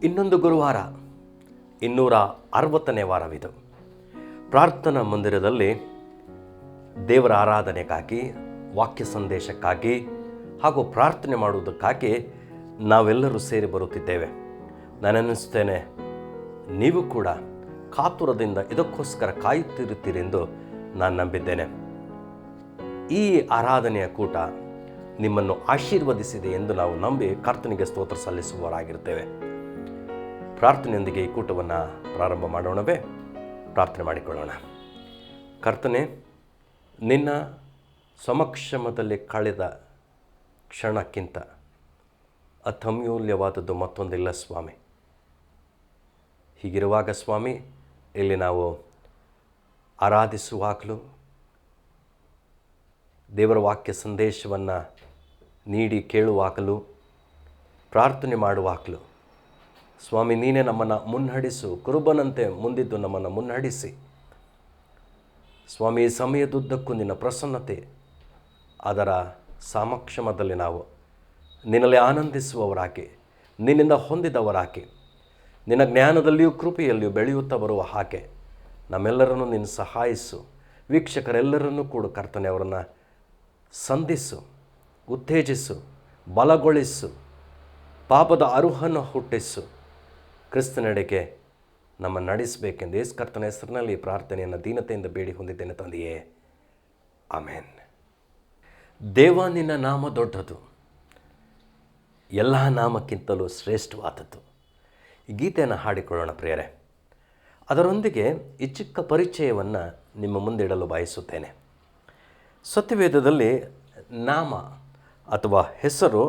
ಇನ್ನೊಂದು ಗುರುವಾರ 260ನೇ ವಾರವಿದು. ಪ್ರಾರ್ಥನಾ ಮಂದಿರದಲ್ಲಿ ದೇವರ ಆರಾಧನೆಗಾಗಿ, ವಾಕ್ಯ ಸಂದೇಶಕ್ಕಾಗಿ ಹಾಗೂ ಪ್ರಾರ್ಥನೆ ಮಾಡುವುದಕ್ಕಾಗಿ ನಾವೆಲ್ಲರೂ ಸೇರಿ ಬರುತ್ತಿದ್ದೇವೆ. ನಾನೆನ್ನಿಸ್ತೇನೆ ನೀವು ಕೂಡ ಕಾತುರದಿಂದ ಇದಕ್ಕೋಸ್ಕರ ಕಾಯುತ್ತಿರುತ್ತೀರೆಂದು ನಾನು ನಂಬಿದ್ದೇನೆ. ಈ ಆರಾಧನೆಯ ಕೂಟ ನಿಮ್ಮನ್ನು ಆಶೀರ್ವದಿಸಿದೆ ಎಂದು ನಾವು ನಂಬಿ ಕರ್ತನಿಗೆ ಸ್ತೋತ್ರ ಸಲ್ಲಿಸುವವರಾಗಿರ್ತೇವೆ. ಪ್ರಾರ್ಥನೆಯೊಂದಿಗೆ ಈ ಕೂಟವನ್ನು ಪ್ರಾರಂಭ ಮಾಡೋಣವೇ? ಪ್ರಾರ್ಥನೆ ಮಾಡಿಕೊಳ್ಳೋಣ. ಕರ್ತನೆ, ನಿನ್ನ ಸಮಕ್ಷಮದಲ್ಲಿ ಕಳೆದ ಕ್ಷಣಕ್ಕಿಂತ ಅತ್ಯಮೂಲ್ಯವಾದದ್ದು ಮತ್ತೊಂದಿಲ್ಲ ಸ್ವಾಮಿ. ಹೀಗಿರುವಾಗ ಸ್ವಾಮಿ, ಇಲ್ಲಿ ನಾವು ಆರಾಧಿಸುವಾಗಲೂ ದೇವರ ವಾಕ್ಯ ಸಂದೇಶವನ್ನು ನೀಡಿ ಕೇಳುವಾಗಲೂ ಪ್ರಾರ್ಥನೆ ಮಾಡುವಾಗಲೂ ಸ್ವಾಮಿ, ನೀನೇ ನಮ್ಮನ್ನು ಮುನ್ನಡೆಸು. ಕುರುಬನಂತೆ ಮುಂದಿದ್ದು ನಮ್ಮನ್ನು ಮುನ್ನಡೆಸಿ ಸ್ವಾಮಿ, ಈ ಸಮಯದುದ್ದಕ್ಕೂ ನಿನ್ನ ಪ್ರಸನ್ನತೆ, ಅದರ ಸಮಕ್ಷಮದಲ್ಲಿ ನಾವು ನಿನ್ನಲ್ಲಿ ಆನಂದಿಸುವವರಾಗಿ, ನಿನ್ನಿಂದ ಹೊಂದಿದವರಾಗಿ, ನಿನ್ನ ಜ್ಞಾನದಲ್ಲಿಯೂ ಕೃಪೆಯಲ್ಲಿಯೂ ಬೆಳೆಯುತ್ತಾ ಬರುವ ಹಾಗೆ ನಮ್ಮೆಲ್ಲರನ್ನು ನೀನು ಸಹಾಯಿಸು. ವೀಕ್ಷಕರೆಲ್ಲರನ್ನೂ ಕೂಡ ಕರ್ತನೆ, ಅವರನ್ನು ಸಂಧಿಸು, ಉತ್ತೇಜಿಸು, ಬಲಗೊಳಿಸು, ಪಾಪದ ಅರುಹನ್ನು ಹುಟ್ಟಿಸು. ಕ್ರಿಸ್ತನೆಡೆಗೆ ನಮ್ಮ ನಡೆಸಬೇಕೆಂದು ಯೇಸು ಕರ್ತನ ಹೆಸರಿನಲ್ಲಿ ಪ್ರಾರ್ಥನೆಯನ್ನು ದೀನತೆಯಿಂದ ಬೇಡಿ ಹೊಂದಿದ್ದೇನೆ ತಂದೆಯೇ, ಆಮೇನ್. ದೇವ, ನಿನ್ನ ನಾಮ ದೊಡ್ಡದು, ಎಲ್ಲ ನಾಮಕ್ಕಿಂತಲೂ ಶ್ರೇಷ್ಠವಾದದ್ದು. ಈ ಗೀತೆಯನ್ನು ಹಾಡಿಕೊಳ್ಳೋಣ ಪ್ರಿಯರೇ. ಅದರೊಂದಿಗೆ ಈ ಚಿಕ್ಕ ಪರಿಚಯವನ್ನು ನಿಮ್ಮ ಮುಂದಿಡಲು ಬಯಸುತ್ತೇನೆ. ಸತ್ಯವೇದದಲ್ಲಿ ನಾಮ ಅಥವಾ ಹೆಸರು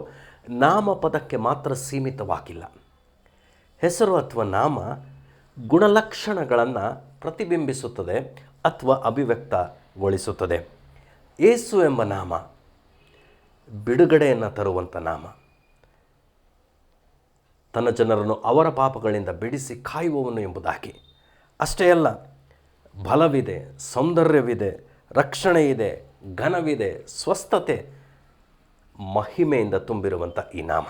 ನಾಮಪದಕ್ಕೆ ಮಾತ್ರ ಸೀಮಿತವಾಗಿಲ್ಲ. ಹೆಸರು ಅಥವಾ ನಾಮ ಗುಣಲಕ್ಷಣಗಳನ್ನು ಪ್ರತಿಬಿಂಬಿಸುತ್ತದೆ ಅಥವಾ ಅಭಿವ್ಯಕ್ತಗೊಳಿಸುತ್ತದೆ. ಯೇಸು ಎಂಬ ನಾಮ ಬಿಡುಗಡೆಯನ್ನು ತರುವಂಥ ನಾಮ. ತನ್ನ ಜನರನ್ನು ಅವರ ಪಾಪಗಳಿಂದ ಬಿಡಿಸಿ ಕಾಯುವವನು ಎಂಬುದಾಗಿ. ಅಷ್ಟೇ ಅಲ್ಲ, ಬಲವಿದೆ, ಸೌಂದರ್ಯವಿದೆ, ರಕ್ಷಣೆ ಇದೆ, ಘನವಿದೆ, ಸ್ವಸ್ಥತೆ, ಮಹಿಮೆಯಿಂದ ತುಂಬಿರುವಂಥ ಈ ನಾಮ.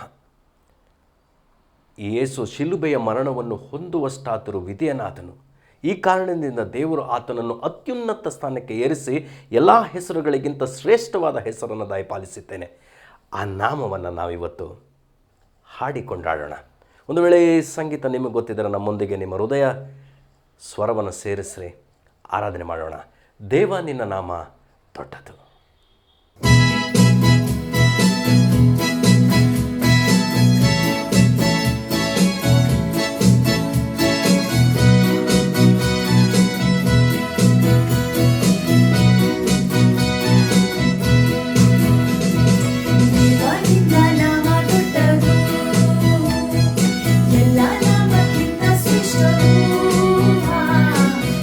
ಈ ಯೇಸು ಶಿಲುಬೆಯ ಮರಣವನ್ನು ಹೊಂದುವಷ್ಟಾದರೂ ವಿಧೇಯನಾದನು. ಈ ಕಾರಣದಿಂದ ದೇವರು ಆತನನ್ನು ಅತ್ಯುನ್ನತ ಸ್ಥಾನಕ್ಕೆ ಏರಿಸಿ ಎಲ್ಲ ಹೆಸರುಗಳಿಗಿಂತ ಶ್ರೇಷ್ಠವಾದ ಹೆಸರನ್ನು ದಯಪಾಲಿಸಿದ್ದೇನೆ. ಆ ನಾಮವನ್ನು ನಾವಿವತ್ತು ಹಾಡಿಕೊಂಡಾಡೋಣ. ಒಂದು ವೇಳೆ ಈ ಸಂಗೀತ ನಿಮಗೆ ಗೊತ್ತಿದ್ದರೆ ನಮ್ಮೊಂದಿಗೆ ನಿಮ್ಮ ಹೃದಯ ಸ್ವರವನ್ನು ಸೇರಿಸ್ರಿ, ಆರಾಧನೆ ಮಾಡೋಣ. ದೇವ, ನಿನ್ನ ನಾಮ ದೊಡ್ಡದು.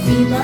Viva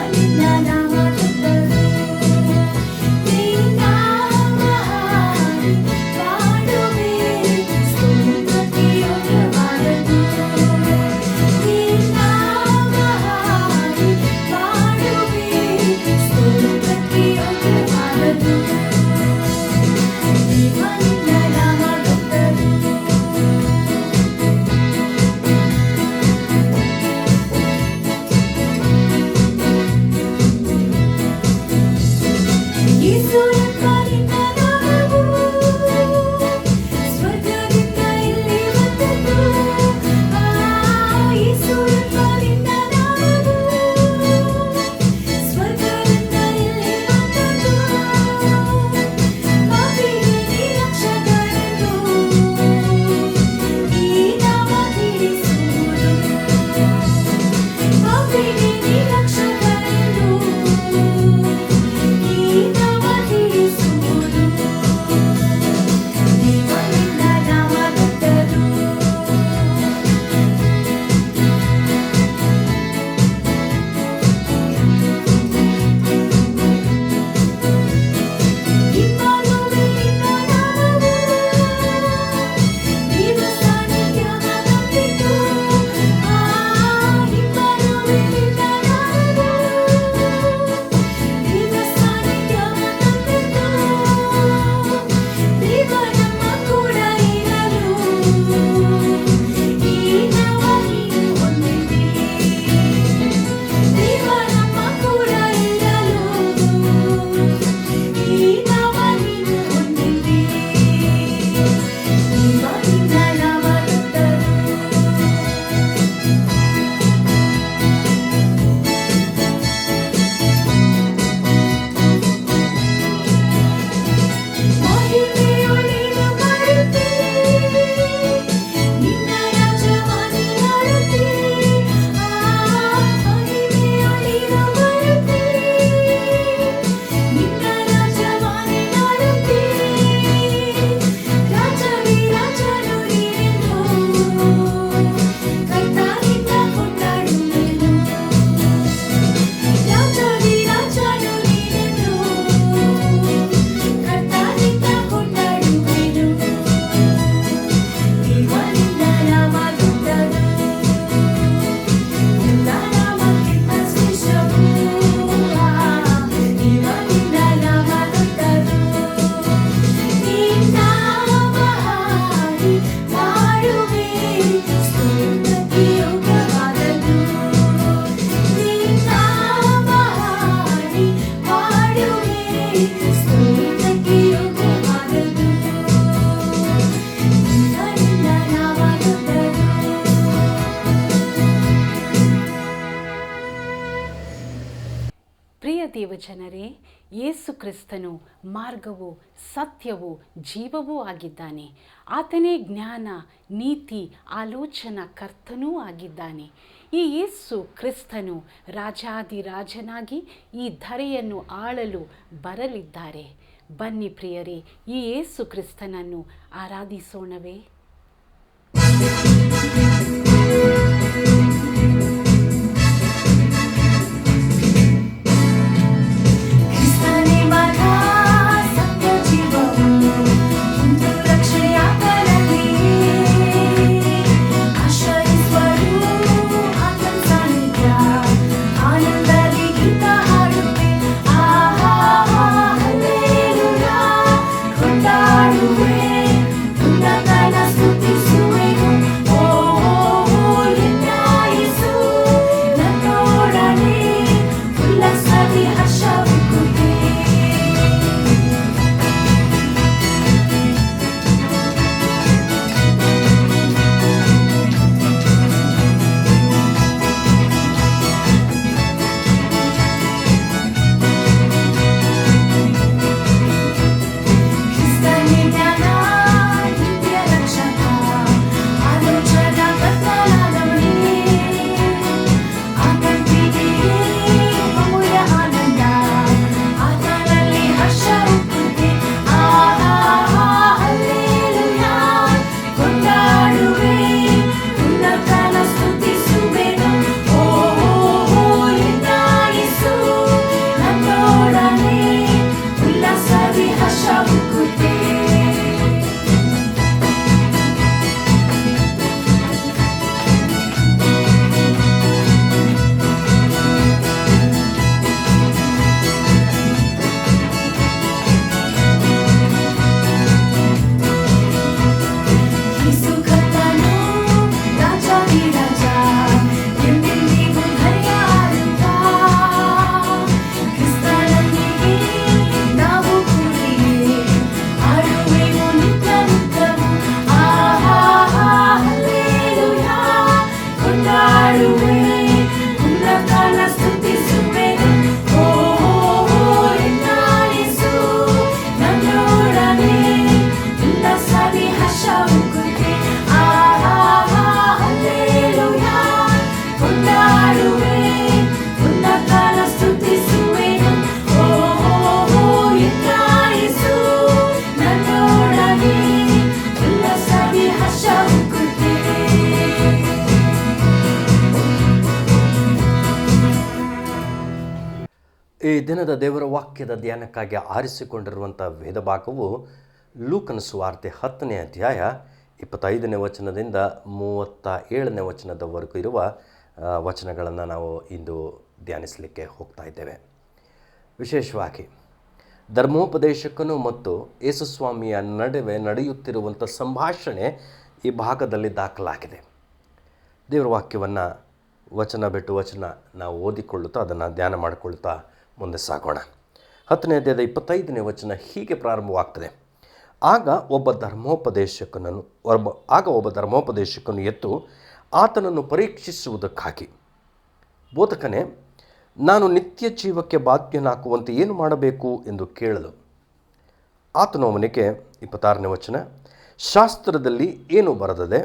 ದೇವಜನರೇ, ಯೇಸು ಕ್ರಿಸ್ತನು ಮಾರ್ಗವೂ ಸತ್ಯವೂ ಜೀವವೂ ಆಗಿದ್ದಾನೆ. ಆತನೇ ಜ್ಞಾನ, ನೀತಿ, ಆಲೋಚನಾ ಕರ್ತನೂ ಆಗಿದ್ದಾನೆ. ಈ ಯೇಸು ಕ್ರಿಸ್ತನು ರಾಜಾದಿರಾಜನಾಗಿ ಈ ಧರೆಯನ್ನು ಆಳಲು ಬರಲಿದ್ದಾರೆ. ಬನ್ನಿ ಪ್ರಿಯರೇ, ಈ ಯೇಸು ಕ್ರಿಸ್ತನನ್ನು ಆರಾಧಿಸೋಣವೇ? ಈ ದಿನದ ದೇವರ ವಾಕ್ಯದ ಧ್ಯಾನಕ್ಕಾಗಿ ಆರಿಸಿಕೊಂಡಿರುವಂಥ ವೇದ ಭಾಗವು ಲೂಕನ ಸುವಾರ್ತೆ 10ನೇ ಅಧ್ಯಾಯ 25ನೇ ವಚನದಿಂದ 37ನೇ ವಚನದವರೆಗೂ ಇರುವ ವಚನಗಳನ್ನು ನಾವು ಇಂದು ಧ್ಯಾನಿಸಲಿಕ್ಕೆ ಹೋಗ್ತಾ ಇದ್ದೇವೆ. ವಿಶೇಷವಾಗಿ ಧರ್ಮೋಪದೇಶಕನು ಮತ್ತು ಯೇಸುಸ್ವಾಮಿಯ ನಡುವೆ ನಡೆಯುತ್ತಿರುವಂಥ ಸಂಭಾಷಣೆ ಈ ಭಾಗದಲ್ಲಿ ದಾಖಲಾಗಿದೆ. ದೇವರ ವಾಕ್ಯವನ್ನು ವಚನ ಬಿಟ್ಟು ವಚನ ನಾವು ಓದಿಕೊಳ್ಳುತ್ತಾ ಅದನ್ನು ಧ್ಯಾನ ಮಾಡಿಕೊಳ್ಳುತ್ತಾ ಮುಂದೆ ಸಾಗೋಣ. 10ನೇ ಅಧ್ಯಾಯದ 25ನೇ ವಚನ ಹೀಗೆ ಪ್ರಾರಂಭವಾಗ್ತದೆ. ಆಗ ಒಬ್ಬ ಧರ್ಮೋಪದೇಶಕನು ಎದ್ದು ಆತನನ್ನು ಪರೀಕ್ಷಿಸುವುದಕ್ಕಾಗಿ, ಬೋಧಕನೇ, ನಾನು ನಿತ್ಯ ಜೀವಕ್ಕೆ ಬಾಧ್ಯನಾಗುವಂತೆ ಏನು ಮಾಡಬೇಕು ಎಂದು ಕೇಳಲು, ಆತನು ಅವನಿಗೆ 26ನೇ ವಚನ, ಶಾಸ್ತ್ರದಲ್ಲಿ ಏನು ಬರೆದದೆ,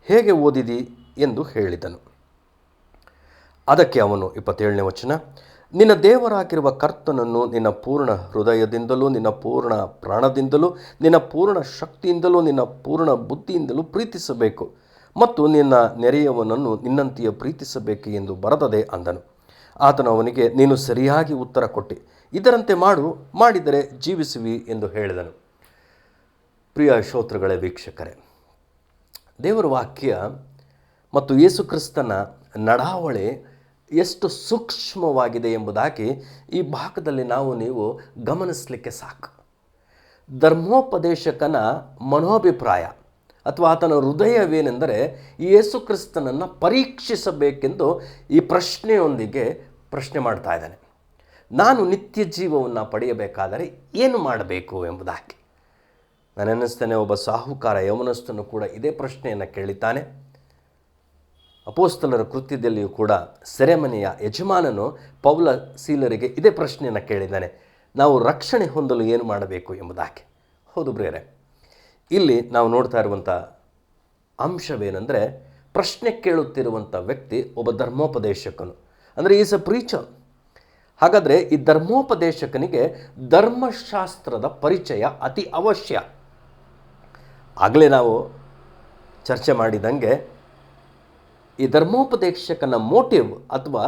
ಹೇಗೆ ಓದಿದಿ ಎಂದು ಹೇಳಿದನು. ಅದಕ್ಕೆ ಅವನು 27ನೇ ವಚನ, ನಿನ್ನ ದೇವರಾಗಿರುವ ಕರ್ತನನ್ನು ನಿನ್ನ ಪೂರ್ಣ ಹೃದಯದಿಂದಲೂ, ನಿನ್ನ ಪೂರ್ಣ ಪ್ರಾಣದಿಂದಲೂ, ನಿನ್ನ ಪೂರ್ಣ ಶಕ್ತಿಯಿಂದಲೂ, ನಿನ್ನ ಪೂರ್ಣ ಬುದ್ಧಿಯಿಂದಲೂ ಪ್ರೀತಿಸಬೇಕು ಮತ್ತು ನಿನ್ನ ನೆರೆಯವನನ್ನು ನಿನ್ನಂತೆಯೇ ಪ್ರೀತಿಸಬೇಕು ಎಂದು ಬರೆದದೆ ಅಂದನು. ಆತನು ಅವನಿಗೆ, ನೀನು ಸರಿಯಾಗಿ ಉತ್ತರ ಕೊಟ್ಟು ಇದರಂತೆ ಮಾಡಿದರೆ ಜೀವಿಸುವಿ ಎಂದು ಹೇಳಿದನು. ಪ್ರಿಯ ಶ್ರೋತೃಗಳೇ, ವೀಕ್ಷಕರೇ, ದೇವರ ವಾಕ್ಯ ಮತ್ತು ಯೇಸು ಕ್ರಿಸ್ತನ ನಡಾವಳಿ ಎಷ್ಟು ಸೂಕ್ಷ್ಮವಾಗಿದೆ ಎಂಬುದಾಗಿ ಈ ಭಾಗದಲ್ಲಿ ನೀವು ಗಮನಿಸಲಿಕ್ಕೆ ಸಾಕು. ಧರ್ಮೋಪದೇಶಕನ ಮನೋಭಿಪ್ರಾಯ ಅಥವಾ ಆತನ ಹೃದಯವೇನೆಂದರೆ ಯೇಸು ಕ್ರಿಸ್ತನನ್ನು ಪರೀಕ್ಷಿಸಬೇಕೆಂದು ಈ ಪ್ರಶ್ನೆಯೊಂದಿಗೆ ಪ್ರಶ್ನೆ ಮಾಡ್ತಾ ಇದ್ದಾನೆ. ನಾನು ನಿತ್ಯ ಜೀವವನ್ನು ಪಡೆಯಬೇಕಾದರೆ ಏನು ಮಾಡಬೇಕು ಎಂಬುದಾಗಿ. ನಾನು ಅನ್ನಿಸ್ತೇನೆ, ಒಬ್ಬ ಸಾಹುಕಾರ ಯೌವನಸ್ಥನು ಕೂಡ ಇದೇ ಪ್ರಶ್ನೆಯನ್ನು ಕೇಳಿದ್ದಾನೆ. ಅಪೋಸ್ತಲರ ಕೃತ್ಯದಲ್ಲಿಯೂ ಕೂಡ ಸೆರೆಮನೆಯ ಯಜಮಾನನು ಪೌಲ ಸೀಲರಿಗೆ ಇದೇ ಪ್ರಶ್ನೆಯನ್ನು ಕೇಳಿದ್ದಾನೆ, ನಾವು ರಕ್ಷಣೆ ಹೊಂದಲು ಏನು ಮಾಡಬೇಕು ಎಂಬುದಾಗಿ. ಹೌದು ಪ್ರಿಯರೇ, ಇಲ್ಲಿ ನಾವು ನೋಡ್ತಾ ಇರುವಂಥ ಅಂಶವೇನೆಂದರೆ, ಪ್ರಶ್ನೆ ಕೇಳುತ್ತಿರುವಂಥ ವ್ಯಕ್ತಿ ಒಬ್ಬ ಧರ್ಮೋಪದೇಶಕನು, ಅಂದರೆ ಈಸ್ ಅ ಪ್ರೀಚರ್. ಹಾಗಾದರೆ ಈ ಧರ್ಮೋಪದೇಶಕನಿಗೆ ಧರ್ಮಶಾಸ್ತ್ರದ ಪರಿಚಯ ಅತಿ ಅವಶ್ಯ. ಆಗಲೇ ನಾವು ಚರ್ಚೆ ಮಾಡಿದಂಗೆ ಈ ಧರ್ಮೋಪದೇಶಕನ ಮೋಟಿವ್ ಅಥವಾ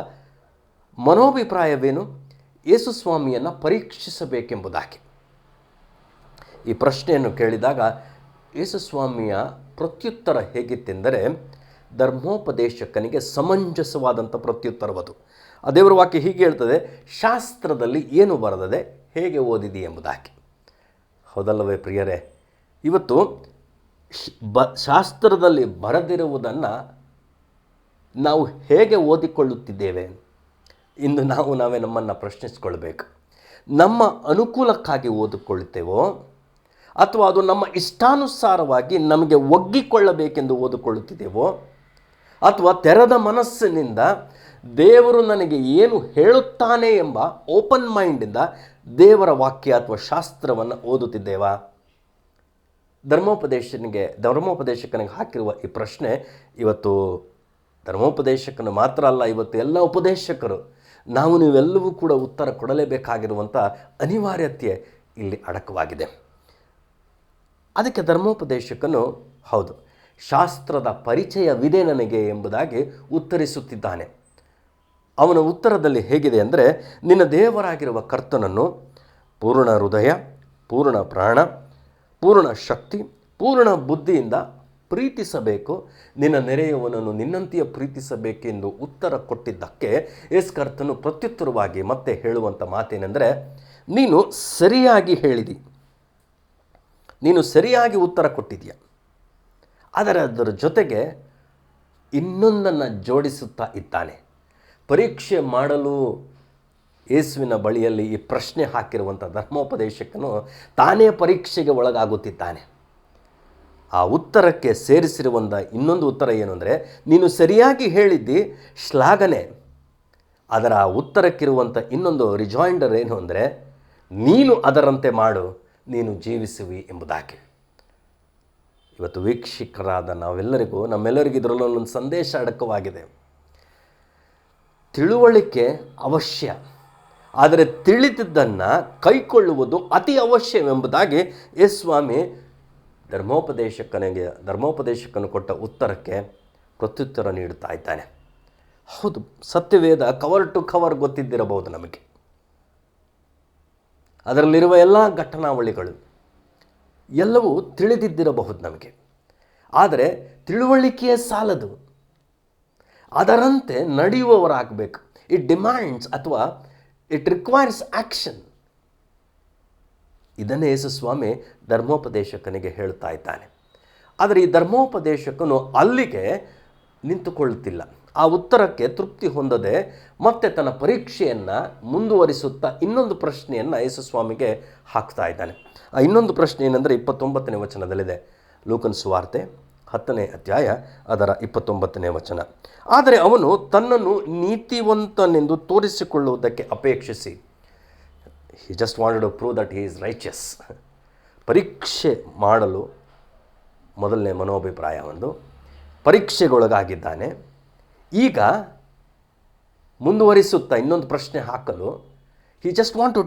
ಮನೋಭಿಪ್ರಾಯವೇನು? ಯೇಸುಸ್ವಾಮಿಯನ್ನು ಪರೀಕ್ಷಿಸಬೇಕೆಂಬುದಾಗಿ. ಈ ಪ್ರಶ್ನೆಯನ್ನು ಕೇಳಿದಾಗ ಯೇಸುಸ್ವಾಮಿಯ ಪ್ರತ್ಯುತ್ತರ ಹೇಗಿತ್ತೆಂದರೆ, ಧರ್ಮೋಪದೇಶಕನಿಗೆ ಸಮಂಜಸವಾದಂಥ ಪ್ರತ್ಯುತ್ತರವದು. ಆ ದೇವರ ವಾಕ್ಯ ಹೀಗೆ ಹೇಳ್ತದೆ, ಶಾಸ್ತ್ರದಲ್ಲಿ ಏನು ಬರೆದದೆ, ಹೇಗೆ ಓದಿದೆ ಎಂಬುದಾಗಿ. ಹೌದಲ್ಲವೇ ಪ್ರಿಯರೇ? ಇವತ್ತು ಶಾಸ್ತ್ರದಲ್ಲಿ ಬರೆದಿರುವುದನ್ನು ನಾವು ಹೇಗೆ ಓದಿಕೊಳ್ಳುತ್ತಿದ್ದೇವೆ? ಇಂದು ನಾವೇ ನಮ್ಮನ್ನು ಪ್ರಶ್ನಿಸಿಕೊಳ್ಬೇಕು. ನಮ್ಮ ಅನುಕೂಲಕ್ಕಾಗಿ ಓದಿಕೊಳ್ಳುತ್ತೇವೋ ಅಥವಾ ಅದು ನಮ್ಮ ಇಷ್ಟಾನುಸಾರವಾಗಿ ನಮಗೆ ಒಗ್ಗಿಕೊಳ್ಳಬೇಕೆಂದು ಓದಿಕೊಳ್ಳುತ್ತಿದ್ದೇವೋ, ಅಥವಾ ತೆರೆದ ಮನಸ್ಸಿನಿಂದ ದೇವರು ನನಗೆ ಏನು ಹೇಳುತ್ತಾನೆ ಎಂಬ ಓಪನ್ ಮೈಂಡಿಂದ ದೇವರ ವಾಕ್ಯ ಅಥವಾ ಶಾಸ್ತ್ರವನ್ನು ಓದುತ್ತಿದ್ದೇವಾ? ಧರ್ಮೋಪದೇಶಕನಿಗೆ ಹಾಕಿರುವ ಈ ಪ್ರಶ್ನೆ ಇವತ್ತು ಧರ್ಮೋಪದೇಶಕನು ಮಾತ್ರ ಅಲ್ಲ, ಇವತ್ತು ಎಲ್ಲ ಉಪದೇಶಕರು ನೀವೆಲ್ಲವೂ ಕೂಡ ಉತ್ತರ ಕೊಡಲೇಬೇಕಾಗಿರುವಂಥ ಅನಿವಾರ್ಯತೆ ಇಲ್ಲಿ ಅಡಕವಾಗಿದೆ. ಅದಕ್ಕೆ ಧರ್ಮೋಪದೇಶಕನು ಹೌದು, ಶಾಸ್ತ್ರದ ಪರಿಚಯವಿದೆ ನನಗೆ ಎಂಬುದಾಗಿ ಉತ್ತರಿಸುತ್ತಿದ್ದಾನೆ. ಅವನ ಉತ್ತರದಲ್ಲಿ ಹೇಗಿದೆ ಅಂದರೆ, ನಿನ್ನ ದೇವರಾಗಿರುವ ಕರ್ತನನ್ನು ಪೂರ್ಣ ಹೃದಯ, ಪೂರ್ಣ ಪ್ರಾಣ, ಪೂರ್ಣ ಶಕ್ತಿ, ಪೂರ್ಣ ಬುದ್ಧಿಯಿಂದ ಪ್ರೀತಿಸಬೇಕು, ನಿನ್ನ ನೆರೆಯವನನ್ನು ನಿನ್ನಂತೆಯೇ ಪ್ರೀತಿಸಬೇಕೆಂದು ಉತ್ತರ ಕೊಟ್ಟಿದ್ದಕ್ಕೆ ಯೇಸು ಕರ್ತನು ಪ್ರತ್ಯುತ್ತರವಾಗಿ ಮತ್ತೆ ಹೇಳುವಂಥ ಮಾತೇನೆಂದರೆ, ನೀನು ಸರಿಯಾಗಿ ಹೇಳಿದಿ, ನೀನು ಸರಿಯಾಗಿ ಉತ್ತರ ಕೊಟ್ಟಿದ್ದೀಯ. ಆದರೆ ಅದರ ಜೊತೆಗೆ ಇನ್ನೊಂದನ್ನು ಜೋಡಿಸುತ್ತಾ ಇದ್ದಾನೆ. ಪರೀಕ್ಷೆ ಮಾಡಲು ಯೇಸುವಿನ ಬಳಿಯಲ್ಲಿ ಈ ಪ್ರಶ್ನೆ ಹಾಕಿರುವಂಥ ಧರ್ಮೋಪದೇಶಕನು ತಾನೇ ಪರೀಕ್ಷೆಗೆ ಒಳಗಾಗುತ್ತಿದ್ದಾನೆ. ಆ ಉತ್ತರಕ್ಕೆ ಸೇರಿಸಿರುವಂಥ ಇನ್ನೊಂದು ಉತ್ತರ ಏನು ಅಂದರೆ, ನೀನು ಸರಿಯಾಗಿ ಹೇಳಿದ್ದಿ, ಶ್ಲಾಘನೆ. ಅದರ ಉತ್ತರಕ್ಕಿರುವಂಥ ಇನ್ನೊಂದು ರಿಜಾಯಿಂಡರ್ ಏನು ಅಂದರೆ, ನೀನು ಅದರಂತೆ ಮಾಡು, ನೀನು ಜೀವಿಸುವಿ ಎಂಬುದಾಗಿ. ಇವತ್ತು ವೀಕ್ಷಕರಾದ ನಮ್ಮೆಲ್ಲರಿಗೂ ಇದರಲ್ಲೂ ಒಂದು ಸಂದೇಶ ಅಡಕವಾಗಿದೆ. ತಿಳುವಳಿಕೆ ಅವಶ್ಯ, ಆದರೆ ತಿಳಿದಿದ್ದನ್ನು ಕೈಕೊಳ್ಳುವುದು ಅತಿ ಅವಶ್ಯವೆಂಬುದಾಗಿ ಯೇಸುಸ್ವಾಮಿ ಧರ್ಮೋಪದೇಶಕನು ಕೊಟ್ಟ ಉತ್ತರಕ್ಕೆ ಪ್ರತ್ಯುತ್ತರ ನೀಡುತ್ತಾ ಇದ್ದಾನೆ. ಹೌದು, ಸತ್ಯವೇದ ಕವರ್ ಟು ಕವರ್ ಗೊತ್ತಿದ್ದಿರಬಹುದು ನಮಗೆ, ಅದರಲ್ಲಿರುವ ಎಲ್ಲ ಘಟನಾವಳಿಗಳು ಎಲ್ಲವೂ ತಿಳಿದಿದ್ದಿರಬಹುದು ನಮಗೆ. ಆದರೆ ತಿಳುವಳಿಕೆಯೇ ಸಾಲದು, ಅದರಂತೆ ನಡೆಯುವವರಾಗಬೇಕು. ಇಟ್ ಡಿಮ್ಯಾಂಡ್ಸ್ ಅಥವಾ ಇಟ್ ರಿಕ್ವೈರ್ಸ್ ಆ್ಯಕ್ಷನ್. ಇದನ್ನೇ ಯೇಸುಸ್ವಾಮಿ ಧರ್ಮೋಪದೇಶಕನಿಗೆ ಹೇಳ್ತಾ ಇದ್ದಾನೆ. ಆದರೆ ಈ ಧರ್ಮೋಪದೇಶಕನು ಅಲ್ಲಿಗೆ ನಿಂತುಕೊಳ್ಳುತ್ತಿಲ್ಲ. ಆ ಉತ್ತರಕ್ಕೆ ತೃಪ್ತಿ ಹೊಂದದೆ ಮತ್ತೆ ತನ್ನ ಪರೀಕ್ಷೆಯನ್ನು ಮುಂದುವರಿಸುತ್ತಾ ಇನ್ನೊಂದು ಪ್ರಶ್ನೆಯನ್ನು ಯೇಸುಸ್ವಾಮಿಗೆ ಹಾಕ್ತಾ ಇದ್ದಾನೆ. ಆ ಇನ್ನೊಂದು ಪ್ರಶ್ನೆ ಏನಂದರೆ 29ನೇ ವಚನದಲ್ಲಿದೆ. ಲೂಕನ ಸುವಾರ್ತೆ 10ನೇ ಅಧ್ಯಾಯ ಅದರ 29ನೇ ವಚನ. ಆದರೆ ಅವನು ತನ್ನನ್ನು ನೀತಿವಂತನೆಂದು ತೋರಿಸಿಕೊಳ್ಳುವುದಕ್ಕೆ ಅಪೇಕ್ಷಿಸಿ, he just wanted to prove that he is righteous. ಪರೀಕ್ಷೆ ಮಾಡಲು ಮೊದಲನೇ ಮನೋಭಿಪ್ರಾಯ ಒಂದು, ಪರೀಕ್ಷೆಗೊಳಗಾಗಿದ್ದಾನೆ. ಈಗ ಮುಂದುವರಿಸುತ್ತಾ ಇನ್ನೊಂದು ಪ್ರಶ್ನೆ ಹಾಕಲು he just want to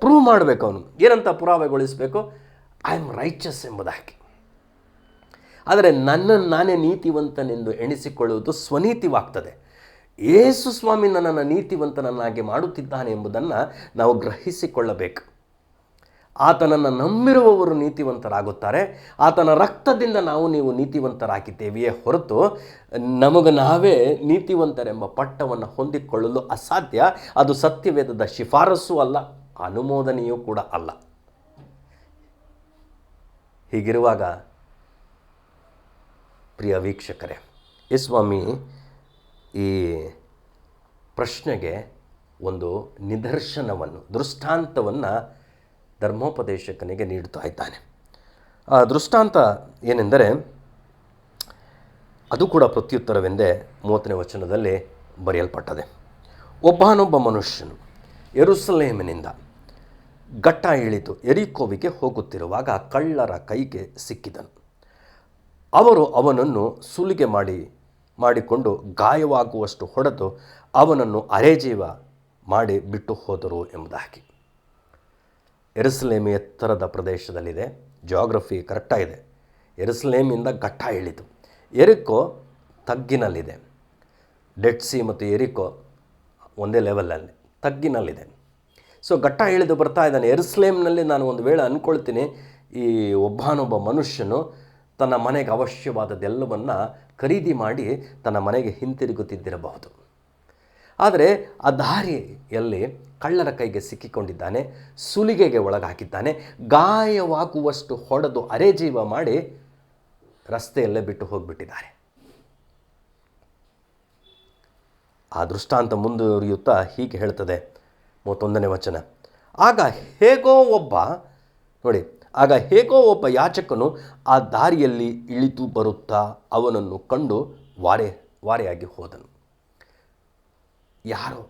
prove ಮಾಡಬೇಕು. ಅವನು ಏನಂತ ಪುರಾವೆಗೊಳಿಸಬೇಕು? ಐ ಆಮ್ ರೈಚಸ್ ಎಂಬುದಾಗಿ. ಆದರೆ ನನ್ನನ್ನು ನಾನೇ ನೀತಿವಂತನೆಂದು ಎಣಿಸಿಕೊಳ್ಳುವುದು ಸ್ವನೀತಿವಾಗ್ತದೆ. ಯೇಸುಸ್ವಾಮಿ ನನ್ನನ್ನು ನೀತಿವಂತನನ್ನಾಗಿ ಮಾಡುತ್ತಿದ್ದಾನೆ ಎಂಬುದನ್ನು ನಾವು ಗ್ರಹಿಸಿಕೊಳ್ಳಬೇಕು. ಆತನನ್ನು ನಂಬಿರುವವರು ನೀತಿವಂತರಾಗುತ್ತಾರೆ. ಆತನ ರಕ್ತದಿಂದ ನೀವು ನೀತಿವಂತರಾಗಿದ್ದೇವೆಯೇ ಹೊರತು ನಮಗೆ ನಾವೇ ನೀತಿವಂತರೆಂಬ ಪಟ್ಟವನ್ನು ಹೊಂದಿಕೊಳ್ಳಲು ಅಸಾಧ್ಯ. ಅದು ಸತ್ಯವೇದದ ಶಿಫಾರಸು ಅಲ್ಲ, ಅನುಮೋದನೆಯೂ ಕೂಡ ಅಲ್ಲ. ಹೀಗಿರುವಾಗ ಪ್ರಿಯ ವೀಕ್ಷಕರೇ, ಯೇಸುಸ್ವಾಮಿ ಈ ಪ್ರಶ್ನೆಗೆ ಒಂದು ನಿದರ್ಶನವನ್ನು, ದೃಷ್ಟಾಂತವನ್ನು ಧರ್ಮೋಪದೇಶಕನಿಗೆ ನೀಡುತ್ತಾ ಇದ್ದಾನೆ. ಆ ದೃಷ್ಟಾಂತ ಏನೆಂದರೆ, ಅದು ಕೂಡ ಪ್ರತ್ಯುತ್ತರವೆಂದೇ 30ನೇ ವಚನದಲ್ಲಿ ಬರೆಯಲ್ಪಟ್ಟದೆ. ಒಬ್ಬನೊಬ್ಬ ಮನುಷ್ಯನು ಯೆರೂಸಲೇಮಿನಿಂದ ಘಟ್ಟ ಇಳಿದು ಯೆರಿಕೋವಿಗೆ ಹೋಗುತ್ತಿರುವಾಗ ಕಳ್ಳರ ಕೈಗೆ ಸಿಕ್ಕಿದನು. ಅವರು ಅವನನ್ನು ಸುಲಿಗೆ ಮಾಡಿಕೊಂಡು ಗಾಯವಾಗುವಷ್ಟು ಹೊಡೆದು ಅವನನ್ನು ಅರೆಜೀವ ಮಾಡಿ ಬಿಟ್ಟು ಹೋದರು ಎಂಬುದಾಗಿ. ಯೆರೂಸಲೇಮ್ ಎತ್ತರದ ಪ್ರದೇಶದಲ್ಲಿದೆ, ಜಿಯೋಗ್ರಫಿ ಕರೆಕ್ಟಾಗಿದೆ. ಯೆರೂಸಲೇಮಿಂದ ಘಟ್ಟ ಇಳಿದು, ಯೆರಿಕೋ ತಗ್ಗಿನಲ್ಲಿದೆ. ಡೆಡ್ ಸಿ ಮತ್ತು ಯೆರಿಕೋ ಒಂದೇ ಲೆವೆಲಲ್ಲಿ ತಗ್ಗಿನಲ್ಲಿದೆ. ಸೊ ಘಟ್ಟ ಇಳಿದು ಬರ್ತಾ ಇದ್ದಾನೆ. ಯೆರೂಸಲೇಮ್ನಲ್ಲಿ ನಾನು ಒಂದು ವೇಳೆ ಅಂದ್ಕೊಳ್ತೀನಿ, ಈ ಒಬ್ಬನೊಬ್ಬ ಮನುಷ್ಯನು ತನ್ನ ಮನೆಗೆ ಅವಶ್ಯವಾದದ್ದೆಲ್ಲವನ್ನು ಖರೀದಿ ಮಾಡಿ ತನ್ನ ಮನೆಗೆ ಹಿಂತಿರುಗುತ್ತಿದ್ದಿರಬಹುದು. ಆದರೆ ಆ ದಾರಿಯಲ್ಲಿ ಕಳ್ಳರ ಕೈಗೆ ಸಿಕ್ಕಿಕೊಂಡಿದ್ದಾನೆ, ಸುಲಿಗೆಗೆ ಒಳಗಾಗಿದ್ದಾನೆ, ಗಾಯವಾಗುವಷ್ಟು ಹೊಡೆದು ಅರೆಜೀವ ಮಾಡಿ ರಸ್ತೆಯಲ್ಲೇ ಬಿಟ್ಟು ಹೋಗಿಬಿಟ್ಟಿದ್ದಾರೆ. ಆ ದೃಷ್ಟಾಂತ ಮುಂದುವರಿಯುತ್ತಾ ಹೀಗೆ ಹೇಳ್ತದೆ 31ನೇ ವಚನ. ಆಗ ಹೇಗೋ ಒಬ್ಬ ಯಾಜಕನು ಆ ದಾರಿಯಲ್ಲಿ ಇಳಿದು ಬರುತ್ತಾ ಅವನನ್ನು ಕಂಡು ವಾರೆಯಾಗಿ ಹೋದನು. ಯಾರೋ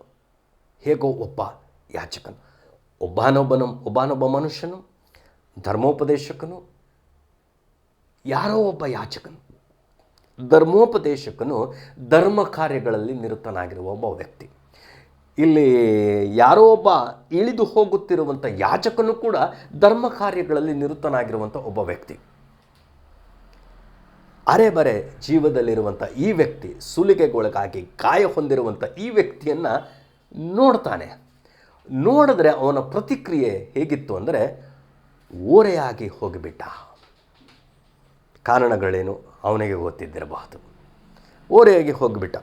ಹೇಗೋ ಒಬ್ಬ ಯಾಜಕನು, ಒಬ್ಬನೊಬ್ಬ ಮನುಷ್ಯನು, ಧರ್ಮೋಪದೇಶಕನು, ಯಾರೋ ಒಬ್ಬ ಯಾಜಕನು, ಧರ್ಮೋಪದೇಶಕನು ಧರ್ಮ ಕಾರ್ಯಗಳಲ್ಲಿ ನಿರತನಾಗಿರುವ ಒಬ್ಬ ವ್ಯಕ್ತಿ. ಇಲ್ಲಿ ಯಾರೋ ಒಬ್ಬ ಇಳಿದು ಹೋಗುತ್ತಿರುವಂಥ ಯಾಜಕನು ಕೂಡ ಧರ್ಮ ಕಾರ್ಯಗಳಲ್ಲಿ ನಿರತನಾಗಿರುವಂಥ ಒಬ್ಬ ವ್ಯಕ್ತಿ. ಅರೆಬರೆ ಜೀವದಲ್ಲಿರುವಂಥ ಈ ವ್ಯಕ್ತಿ, ಸುಲಿಗೆಗೊಳಗಾಗಿ ಗಾಯ ಹೊಂದಿರುವಂಥ ಈ ವ್ಯಕ್ತಿಯನ್ನು ನೋಡ್ತಾನೆ. ನೋಡಿದ್ರೆ ಅವನ ಪ್ರತಿಕ್ರಿಯೆ ಹೇಗಿತ್ತು ಅಂದರೆ ಓರೆಯಾಗಿ ಹೋಗಿಬಿಟ್ಟ. ಕಾರಣಗಳೇನು ಅವನಿಗೆ ಗೊತ್ತಿದ್ದಿರಬಹುದು. ಓರೆಯಾಗಿ ಹೋಗಿಬಿಟ್ಟ.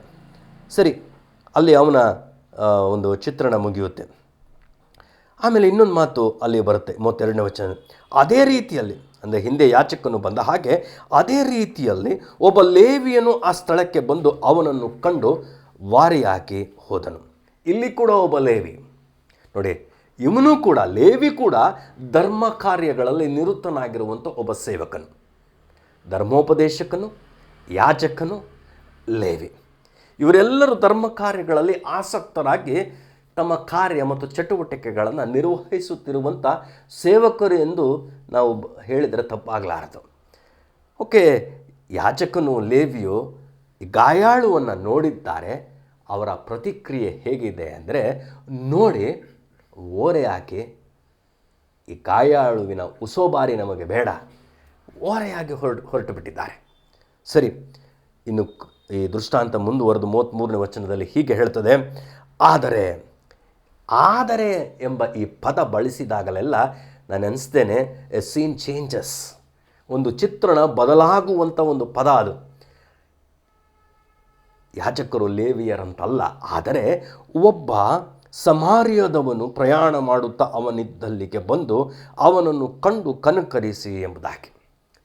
ಸರಿ, ಅಲ್ಲಿ ಅವನ ಒಂದು ಚಿತ್ರಣ ಮುಗಿಯುತ್ತೆ. ಆಮೇಲೆ ಇನ್ನೊಂದು ಮಾತು ಅಲ್ಲಿ ಬರುತ್ತೆ 32ನೇ ವಚನ. ಅದೇ ರೀತಿಯಲ್ಲಿ, ಅಂದರೆ ಹಿಂದೆ ಯಾಚಕನು ಬಂದ ಹಾಗೆ ಅದೇ ರೀತಿಯಲ್ಲಿ ಒಬ್ಬ ಲೇವಿಯನು ಆ ಸ್ಥಳಕ್ಕೆ ಬಂದು ಅವನನ್ನು ಕಂಡು ವಾರಿಯಾಗಿ ಹೋದನು. ಇಲ್ಲಿ ಕೂಡ ಒಬ್ಬ ಲೇವಿ ನೋಡಿ, ಇವನು ಕೂಡ, ಲೇವಿ ಕೂಡ ಧರ್ಮ ಕಾರ್ಯಗಳಲ್ಲಿ ನಿರತನಾಗಿರುವಂಥ ಒಬ್ಬ ಸೇವಕನು, ಧರ್ಮೋಪದೇಶಕನು, ಯಾಜಕನು, ಲೇವಿ. ಇವರೆಲ್ಲರೂ ಧರ್ಮ ಕಾರ್ಯಗಳಲ್ಲಿ ಆಸಕ್ತರಾಗಿ ತಮ್ಮ ಕಾರ್ಯ ಮತ್ತು ಚಟುವಟಿಕೆಗಳನ್ನು ನಿರ್ವಹಿಸುತ್ತಿರುವಂಥ ಸೇವಕರು ಎಂದು ನಾವು ಹೇಳಿದರೆ ತಪ್ಪಾಗಲಾರದು. ಓಕೆ, ಯಾಜಕನು, ಲೇವಿಯು ಗಾಯಾಳುವನ್ನು ನೋಡಿದ್ದಾರೆ. ಅವರ ಪ್ರತಿಕ್ರಿಯೆ ಹೇಗಿದೆ ಅಂದರೆ ನೋಡಿ ಓರೆಯಾಗಿ, ಈ ಗಾಯಾಳುವಿನ ಉಸೋಬಾರಿ ನಮಗೆ ಬೇಡ, ಓರೆಯಾಗಿ ಹೊರಟು ಬಿಟ್ಟಿದ್ದಾರೆ. ಸರಿ, ಇನ್ನು ಈ ದೃಷ್ಟಾಂತ ಮುಂದುವರೆದು 33ನೇ ವಚನದಲ್ಲಿ ಹೀಗೆ ಹೇಳ್ತದೆ. ಆದರೆ ಎಂಬ ಈ ಪದ ಬಳಸಿದಾಗಲೆಲ್ಲ ನಾನು ಅನಿಸ್ತೇನೆ, ಎ ಸೀನ್ ಚೇಂಜಸ್, ಒಂದು ಚಿತ್ರಣ ಬದಲಾಗುವಂಥ ಒಂದು ಪದ ಅದು. ಯಾಜಕರು ಲೇವಿಯರಂತಲ್ಲ, ಆದರೆ ಒಬ್ಬ ಸಮಾರ್ಯದವನು ಪ್ರಯಾಣ ಮಾಡುತ್ತಾ ಅವನಿದ್ದಲ್ಲಿಗೆ ಬಂದು ಅವನನ್ನು ಕಂಡು ಕನಕರಿಸಿ ಎಂಬುದಾಗಿ.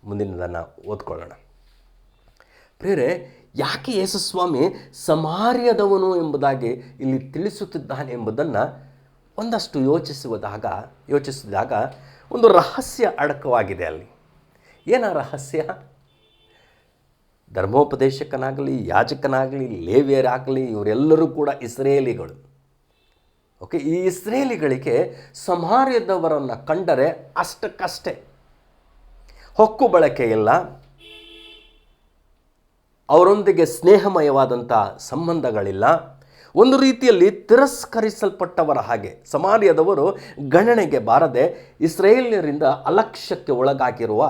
ಮುಂದಿನದನ್ನು ಓದ್ಕೊಳ್ಳೋಣ. ಪ್ರಿಯರೇ, ಯಾಕೆ ಯೇಸುಸ್ವಾಮಿ ಸಮಾರ್ಯದವನು ಎಂಬುದಾಗಿ ಇಲ್ಲಿ ತಿಳಿಸುತ್ತಿದ್ದಾನೆ ಎಂಬುದನ್ನು ಒಂದಷ್ಟು ಯೋಚಿಸಿದಾಗ ಒಂದು ರಹಸ್ಯ ಅಡಕವಾಗಿದೆ ಅಲ್ಲಿ. ಏನ ರಹಸ್ಯ? ಧರ್ಮೋಪದೇಶಕನಾಗಲಿ, ಯಾಜಕನಾಗಲಿ, ಲೇವಿಯರಾಗಲಿ, ಇವರೆಲ್ಲರೂ ಕೂಡ ಇಸ್ರೇಲಿಗಳು. ಓಕೆ, ಈ ಇಸ್ರೇಲಿಗಳಿಗೆ ಸಮಾರ್ಯದವರನ್ನು ಕಂಡರೆ ಅಷ್ಟಕ್ಕಷ್ಟೇ, ಹೊಕ್ಕು ಬಳಕೆ ಇಲ್ಲ, ಅವರೊಂದಿಗೆ ಸ್ನೇಹಮಯವಾದಂಥ ಸಂಬಂಧಗಳಿಲ್ಲ. ಒಂದು ರೀತಿಯಲ್ಲಿ ತಿರಸ್ಕರಿಸಲ್ಪಟ್ಟವರ ಹಾಗೆ ಸಮಾರ್ಯದವರು ಗಣನೆಗೆ ಬಾರದೆ ಇಸ್ರೇಲಿಯರಿಂದ ಅಲಕ್ಷ್ಯಕ್ಕೆ ಒಳಗಾಗಿರುವ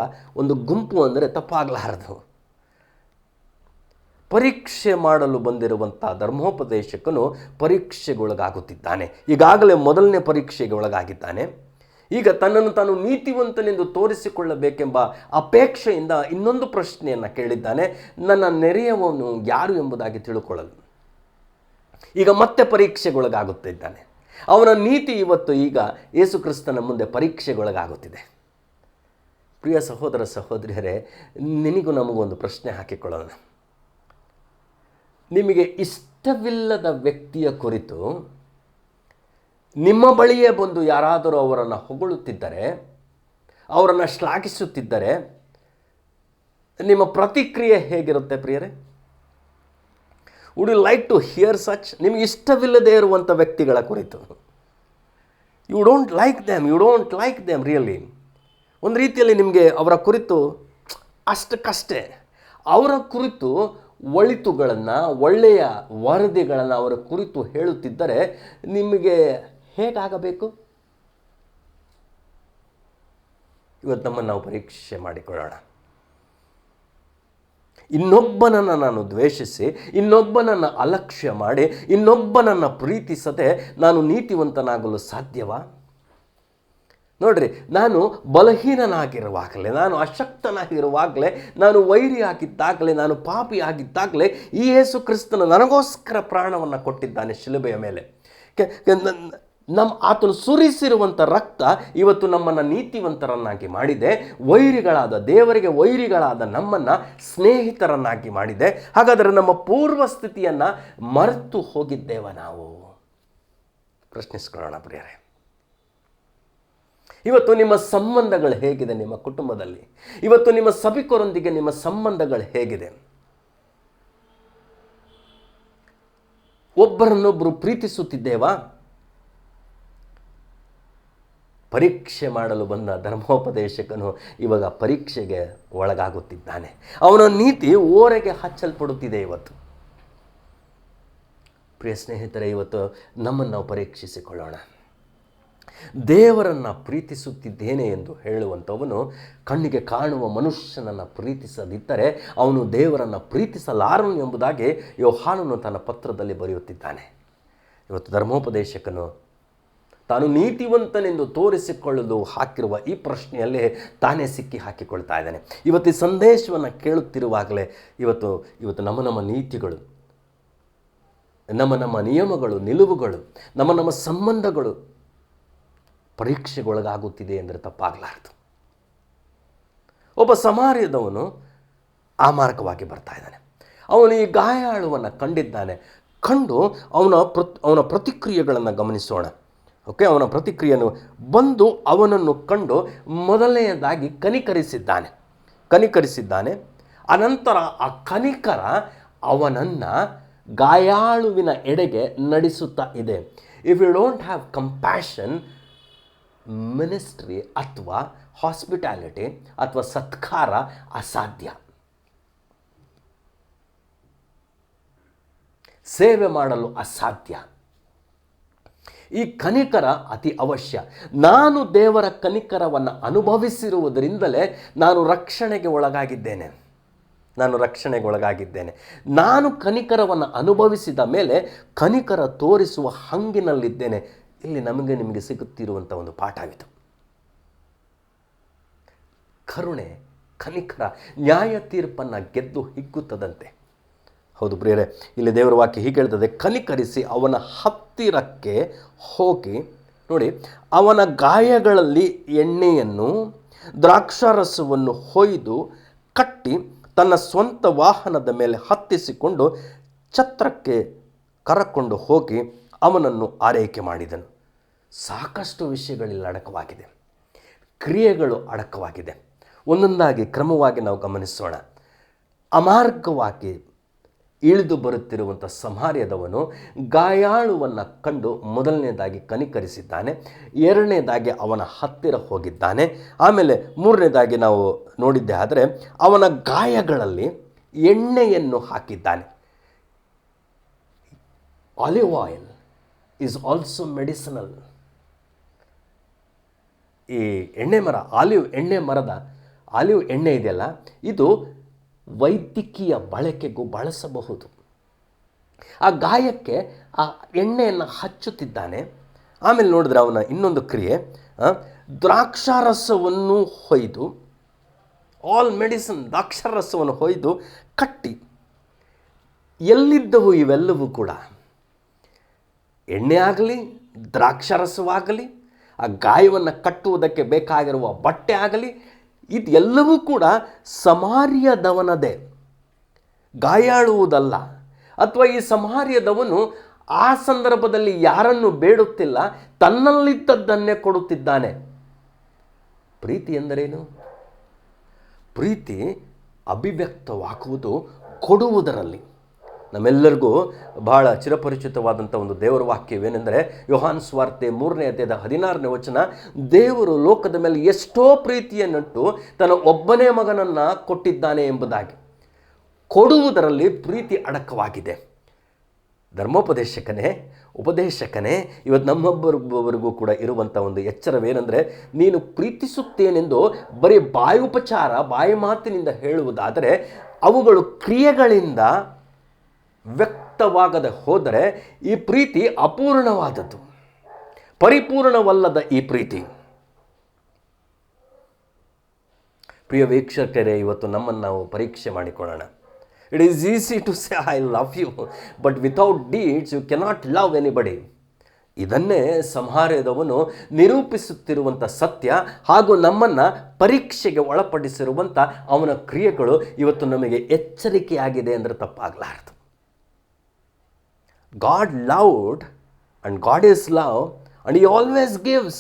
ಒಂದು ಗುಂಪು ಅಂದರೆ ತಪ್ಪಾಗಲಾರದು. ಪರೀಕ್ಷೆ ಮಾಡಲು ಬಂದಿರುವಂಥ ಧರ್ಮೋಪದೇಶಕನು ಪರೀಕ್ಷೆಗೊಳಗಾಗುತ್ತಿದ್ದಾನೆ. ಈಗಾಗಲೇ ಮೊದಲನೇ ಪರೀಕ್ಷೆಗೆ ಒಳಗಾಗಿದ್ದಾನೆ. ಈಗ ತನ್ನನ್ನು ತಾನು ನೀತಿವಂತನೆಂದು ತೋರಿಸಿಕೊಳ್ಳಬೇಕೆಂಬ ಅಪೇಕ್ಷೆಯಿಂದ ಇನ್ನೊಂದು ಪ್ರಶ್ನೆಯನ್ನು ಕೇಳಿದ್ದಾನೆ, ನನ್ನ ನೆರೆಯವನು ಯಾರು ಎಂಬುದಾಗಿ ತಿಳ್ಕೊಳ್ಳಲು. ಈಗ ಮತ್ತೆ ಪರೀಕ್ಷೆಗೊಳಗಾಗುತ್ತಿದ್ದಾನೆ. ಅವನ ನೀತಿ ಇವತ್ತು ಈಗ ಯೇಸು ಕ್ರಿಸ್ತನ ಮುಂದೆ ಪರೀಕ್ಷೆಗೊಳಗಾಗುತ್ತಿದೆ. ಪ್ರಿಯ ಸಹೋದರ ಸಹೋದರಿಯರೇ, ನಿನಗೂ ನಮಗೊಂದು ಪ್ರಶ್ನೆ ಹಾಕಿಕೊಳ್ಳೋಣ. ನಿಮಗೆ ಇಷ್ಟವಿಲ್ಲದ ವ್ಯಕ್ತಿಯ ಕುರಿತು ನಿಮ್ಮ ಬಳಿಯೇ ಬಂದು ಯಾರಾದರೂ ಅವರನ್ನು ಹೊಗಳುತ್ತಿದ್ದರೆ, ಅವರನ್ನು ಶ್ಲಾಘಿಸುತ್ತಿದ್ದರೆ ನಿಮ್ಮ ಪ್ರತಿಕ್ರಿಯೆ ಹೇಗಿರುತ್ತೆ ಪ್ರಿಯರೇ? Would you like to hear such? ನಿಮಗೆ ಇಷ್ಟವಿಲ್ಲದೆ ಇರುವಂಥ ವ್ಯಕ್ತಿಗಳ ಕುರಿತು. You don't like them really. ಒಂದು ರೀತಿಯಲ್ಲಿ ನಿಮಗೆ ಅವರ ಕುರಿತು ಅಷ್ಟಕ್ಕಷ್ಟೇ. ಅವರ ಕುರಿತು ಒಳಿತುಗಳನ್ನು, ಒಳ್ಳೆಯ ವರದಿಗಳನ್ನು ಅವರ ಕುರಿತು ಹೇಳುತ್ತಿದ್ದರೆ ನಿಮಗೆ ಹೇಗಾಗಬೇಕು? ಇವತ್ತು ನಮ್ಮನ್ನು ನಾವು ಪರೀಕ್ಷೆ ಮಾಡಿಕೊಳ್ಳೋಣ. ಇನ್ನೊಬ್ಬನನ್ನು ನಾನು ದ್ವೇಷಿಸಿ, ಇನ್ನೊಬ್ಬನನ್ನು ಅಲಕ್ಷ್ಯ ಮಾಡಿ, ಇನ್ನೊಬ್ಬನನ್ನು ಪ್ರೀತಿಸದೆ ನಾನು ನೀತಿವಂತನಾಗಲು ಸಾಧ್ಯವಾ? ನೋಡ್ರಿ, ನಾನು ಬಲಹೀನನಾಗಿರುವಾಗಲೇ, ನಾನು ಅಶಕ್ತನಾಗಿರುವಾಗಲೇ, ನಾನು ವೈರಿಯಾಗಿದ್ದಾಗಲೇ, ನಾನು ಪಾಪಿಯಾಗಿದ್ದಾಗಲೇ ಈ ಯೇಸು ಕ್ರಿಸ್ತನು ನನಗೋಸ್ಕರ ಪ್ರಾಣವನ್ನು ಕೊಟ್ಟಿದ್ದಾನೆ ಶಿಲುಬೆಯ ಮೇಲೆ. ಆತನು ಸುರಿಸಿರುವಂಥ ರಕ್ತ ಇವತ್ತು ನಮ್ಮನ್ನು ನೀತಿವಂತರನ್ನಾಗಿ ಮಾಡಿದೆ. ದೇವರಿಗೆ ವೈರಿಗಳಾದ ನಮ್ಮನ್ನು ಸ್ನೇಹಿತರನ್ನಾಗಿ ಮಾಡಿದೆ. ಹಾಗಾದರೆ ನಮ್ಮ ಪೂರ್ವ ಸ್ಥಿತಿಯನ್ನು ಮರೆತು ಹೋಗಿದ್ದೇವ ನಾವು? ಪ್ರಶ್ನಿಸ್ಕೊಳ್ಳೋಣ ಪ್ರಿಯರೇ. ಇವತ್ತು ನಿಮ್ಮ ಸಂಬಂಧಗಳು ಹೇಗಿದೆ? ನಿಮ್ಮ ಕುಟುಂಬದಲ್ಲಿ ಇವತ್ತು ನಿಮ್ಮ ಸಭಿಕರೊಂದಿಗೆ ನಿಮ್ಮ ಸಂಬಂಧಗಳು ಹೇಗಿದೆ? ಒಬ್ಬರನ್ನೊಬ್ಬರು ಪ್ರೀತಿಸುತ್ತಿದ್ದೇವಾ? ಪರೀಕ್ಷೆ ಮಾಡಲು ಬಂದ ಧರ್ಮೋಪದೇಶಕನು ಇವಾಗ ಪರೀಕ್ಷೆಗೆ ಒಳಗಾಗುತ್ತಿದ್ದಾನೆ. ಅವನ ನೀತಿ ಓರೆಗೆ ಹಚ್ಚಲ್ಪಡುತ್ತಿದೆ ಇವತ್ತು. ಪ್ರಿಯ ಸ್ನೇಹಿತರೆ, ಇವತ್ತು ನಮ್ಮನ್ನು ನಾವು ಪರೀಕ್ಷಿಸಿಕೊಳ್ಳೋಣ. ದೇವರನ್ನು ಪ್ರೀತಿಸುತ್ತಿದ್ದೇನೆ ಎಂದು ಹೇಳುವಂಥವನು ಕಣ್ಣಿಗೆ ಕಾಣುವ ಮನುಷ್ಯನನ್ನು ಪ್ರೀತಿಸದಿದ್ದರೆ ಅವನು ದೇವರನ್ನು ಪ್ರೀತಿಸಲಾರನು ಎಂಬುದಾಗಿ ಯೋಹಾನನು ತನ್ನ ಪತ್ರದಲ್ಲಿ ಬರೆಯುತ್ತಿದ್ದಾನೆ. ಇವತ್ತು ಧರ್ಮೋಪದೇಶಕನು ತಾನು ನೀತಿವಂತನೆಂದು ತೋರಿಸಿಕೊಳ್ಳಲು ಹಾಕಿರುವ ಈ ಪ್ರಶ್ನೆಯಲ್ಲೇ ತಾನೇ ಸಿಕ್ಕಿ ಹಾಕಿಕೊಳ್ತಾ ಇದ್ದಾನೆ. ಇವತ್ತು ಈ ಸಂದೇಶವನ್ನು ಕೇಳುತ್ತಿರುವಾಗಲೇ ಇವತ್ತು ನಮ್ಮ ನೀತಿಗಳು, ನಮ್ಮ ನಿಯಮಗಳು, ನಿಲುವುಗಳು, ನಮ್ಮ ಸಂಬಂಧಗಳು ಪರೀಕ್ಷೆಗೊಳಗಾಗುತ್ತಿದೆ ಎಂದರೆ ತಪ್ಪಾಗಲಾರದು. ಒಬ್ಬ ಸಮಾರ್ಯದವನು ಆ ಮಾರ್ಗವಾಗಿ ಬರ್ತಾ ಇದ್ದಾನೆ. ಅವನು ಈ ಗಾಯಾಳುವನ್ನು ಕಂಡಿದ್ದಾನೆ. ಕಂಡು ಅವನ ಪ್ರತಿಕ್ರಿಯೆಗಳನ್ನು ಗಮನಿಸೋಣ. ಅವನ ಪ್ರತಿಕ್ರಿಯೆಯನ್ನು ಬಂದು ಅವನನ್ನು ಕಂಡು ಮೊದಲನೆಯದಾಗಿ ಕನಿಕರಿಸಿದ್ದಾನೆ. ಅನಂತರ ಆ ಕನಿಕರ ಅವನನ್ನು ಗಾಯಾಳುವಿನ ಎಡೆಗೆ ನಡೆಸುತ್ತಾ ಇದೆ. If you don't have compassion, ministry ಅಥವಾ ಹಾಸ್ಪಿಟಾಲಿಟಿ ಅಥವಾ ಸತ್ಕಾರ ಅಸಾಧ್ಯ. ಸೇವೆ ಮಾಡಲು ಅಸಾಧ್ಯ. ಈ ಕನಿಕರ ಅತಿ ಅವಶ್ಯ. ನಾನು ದೇವರ ಕನಿಕರವನ್ನು ಅನುಭವಿಸಿರುವುದರಿಂದಲೇ ನಾನು ರಕ್ಷಣೆಗೆ ಒಳಗಾಗಿದ್ದೇನೆ. ನಾನು ಕನಿಕರವನ್ನು ಅನುಭವಿಸಿದ ಮೇಲೆ ಕನಿಕರ ತೋರಿಸುವ ಹಂಗಿನಲ್ಲಿದ್ದೇನೆ. ಇಲ್ಲಿ ನಿಮಗೆ ಸಿಗುತ್ತಿರುವಂಥ ಒಂದು ಪಾಠವಿದು. ಕರುಣೆ, ಕನಿಕರ ನ್ಯಾಯ ತೀರ್ಪನ್ನು ಗೆದ್ದು ಹಿಗ್ಗುತ್ತದಂತೆ. ಹೌದು ಪ್ರಿಯರೇ, ಇಲ್ಲಿ ದೇವರ ವಾಕ್ಯ ಹೀಗೆ ಹೇಳ್ತದೆ, ಕನಿಕರಿಸಿ ಅವನ ಹತ್ತಿರಕ್ಕೆ ಹೋಗಿ ನೋಡಿ, ಅವನ ಗಾಯಗಳಲ್ಲಿ ಎಣ್ಣೆಯನ್ನು ದ್ರಾಕ್ಷಾರಸವನ್ನು ಹೊಯ್ದು ಕಟ್ಟಿ ತನ್ನ ಸ್ವಂತ ವಾಹನದ ಮೇಲೆ ಹತ್ತಿಸಿಕೊಂಡು ಛತ್ರಕ್ಕೆ ಕರಕೊಂಡು ಹೋಗಿ ಅವನನ್ನು ಆರೈಕೆ ಮಾಡಿದನು. ಸಾಕಷ್ಟು ವಿಷಯಗಳಲ್ಲಿ ಅಡಕವಾಗಿದೆ, ಕ್ರಿಯೆಗಳು ಅಡಕವಾಗಿದೆ. ಒಂದೊಂದಾಗಿ ಕ್ರಮವಾಗಿ ನಾವು ಗಮನಿಸೋಣ. ಅಮಾರ್ಗವಾಗಿ ಇಳಿದು ಬರುತ್ತಿರುವಂಥ ಸಮಾರ್ಯದವನು ಗಾಯಾಳುವನ್ನು ಕಂಡು ಮೊದಲನೇದಾಗಿ ಕನಿಕರಿಸಿದ್ದಾನೆ. ಎರಡನೇದಾಗಿ ಅವನ ಹತ್ತಿರ ಹೋಗಿದ್ದಾನೆ. ಆಮೇಲೆ ಮೂರನೇದಾಗಿ ನಾವು ನೋಡಿದ್ದೆ ಆದರೆ ಅವನ ಗಾಯಗಳಲ್ಲಿ ಎಣ್ಣೆಯನ್ನು ಹಾಕಿದ್ದಾನೆ. Olive oil is also medicinal. ಈ ಎಣ್ಣೆ ಮರ, ಆಲಿವ್ ಎಣ್ಣೆ ಇದೆಯಲ್ಲ, ಇದು ವೈದ್ಯಕೀಯ ಬಳಕೆಗೂ ಬಳಸಬಹುದು. ಆ ಗಾಯಕ್ಕೆ ಆ ಎಣ್ಣೆಯನ್ನು ಹಚ್ಚುತ್ತಿದ್ದಾನೆ. ಆಮೇಲೆ ನೋಡಿದ್ರೆ ಅವನ ಇನ್ನೊಂದು ಕ್ರಿಯೆ, ದ್ರಾಕ್ಷಾರಸವನ್ನು ಹೊಯ್ದು, ಆಲ್ ಮೆಡಿಸಿನ್, ದ್ರಾಕ್ಷಾರಸವನ್ನು ಹೊಯ್ದು ಕಟ್ಟಿ. ಎಲ್ಲಿದ್ದವು ಇವೆಲ್ಲವೂ ಕೂಡ? ಎಣ್ಣೆ ಆಗಲಿ, ದ್ರಾಕ್ಷಾರಸವಾಗಲಿ, ಆ ಗಾಯವನ್ನು ಕಟ್ಟುವುದಕ್ಕೆ ಬೇಕಾಗಿರುವ ಬಟ್ಟೆ ಆಗಲಿ, ಇದೆಲ್ಲವೂ ಕೂಡ ಸಮಾರ್ಯದವನದೇ, ಗಾಯಾಳುವುದಲ್ಲ. ಅಥವಾ ಈ ಸಮಾರ್ಯದವನು ಆ ಸಂದರ್ಭದಲ್ಲಿ ಯಾರನ್ನು ಬೇಡುತ್ತಿಲ್ಲ, ತನ್ನಲ್ಲಿದ್ದದ್ದನ್ನೇ ಕೊಡುತ್ತಿದ್ದಾನೆ. ಪ್ರೀತಿ ಎಂದರೇನು? ಪ್ರೀತಿ ಅಭಿವ್ಯಕ್ತವಾಗುವುದು ಕೊಡುವುದರಲ್ಲಿ. ನಮ್ಮೆಲ್ಲರಿಗೂ ಬಹಳ ಚಿರಪರಿಚಿತವಾದಂಥ ಒಂದು ದೇವರ ವಾಕ್ಯವೇನೆಂದರೆ ಯೋಹಾನ್ ಸುವಾರ್ತೆ 3ನೇ ಅಧ್ಯಾಯದ 16ನೇ ವಚನ, ದೇವರು ಲೋಕದ ಮೇಲೆ ಎಷ್ಟೋ ಪ್ರೀತಿಯನ್ನುಂಟು ತನ್ನ ಒಬ್ಬನೇ ಮಗನನ್ನು ಕೊಟ್ಟಿದ್ದಾನೆ ಎಂಬುದಾಗಿ. ಕೊಡುವುದರಲ್ಲಿ ಪ್ರೀತಿ ಅಡಕವಾಗಿದೆ. ಧರ್ಮೋಪದೇಶಕನೇ, ಉಪದೇಶಕನೇ, ಇವತ್ತು ನಮ್ಮೊಬ್ಬರಿಗೂ ಕೂಡ ಇರುವಂಥ ಒಂದು ಎಚ್ಚರವೇನೆಂದರೆ, ನೀನು ಪ್ರೀತಿಸುತ್ತೇನೆಂದು ಬರೀ ಬಾಯುಪಚಾರ ಬಾಯಿ ಮಾತಿನಿಂದ ಹೇಳುವುದಾದರೆ ಅವುಗಳು ಕ್ರಿಯೆಗಳಿಂದ ವ್ಯಕ್ತವಾಗದೆ ಹೋದರೆ ಈ ಪ್ರೀತಿ ಅಪೂರ್ಣವಾದದ್ದು, ಪರಿಪೂರ್ಣವಲ್ಲದ ಈ ಪ್ರೀತಿ. ಪ್ರಿಯ ವೀಕ್ಷಕರೇ, ಇವತ್ತು ನಮ್ಮನ್ನು ನಾವು ಪರೀಕ್ಷೆ ಮಾಡಿಕೊಳ್ಳೋಣ. It is easy to say I love you, but without deeds you cannot love anybody. ಇದನ್ನೇ ಸಂಹಾರದವನು ನಿರೂಪಿಸುತ್ತಿರುವಂಥ ಸತ್ಯ ಹಾಗೂ ನಮ್ಮನ್ನು ಪರೀಕ್ಷೆಗೆ ಒಳಪಡಿಸಿರುವಂಥ ಅವನ ಕ್ರಿಯೆಗಳು ಇವತ್ತು ನಮಗೆ ಎಚ್ಚರಿಕೆಯಾಗಿದೆ ಅಂದರೆ ತಪ್ಪಾಗಲಾರದು. God loved and God is love and He always gives.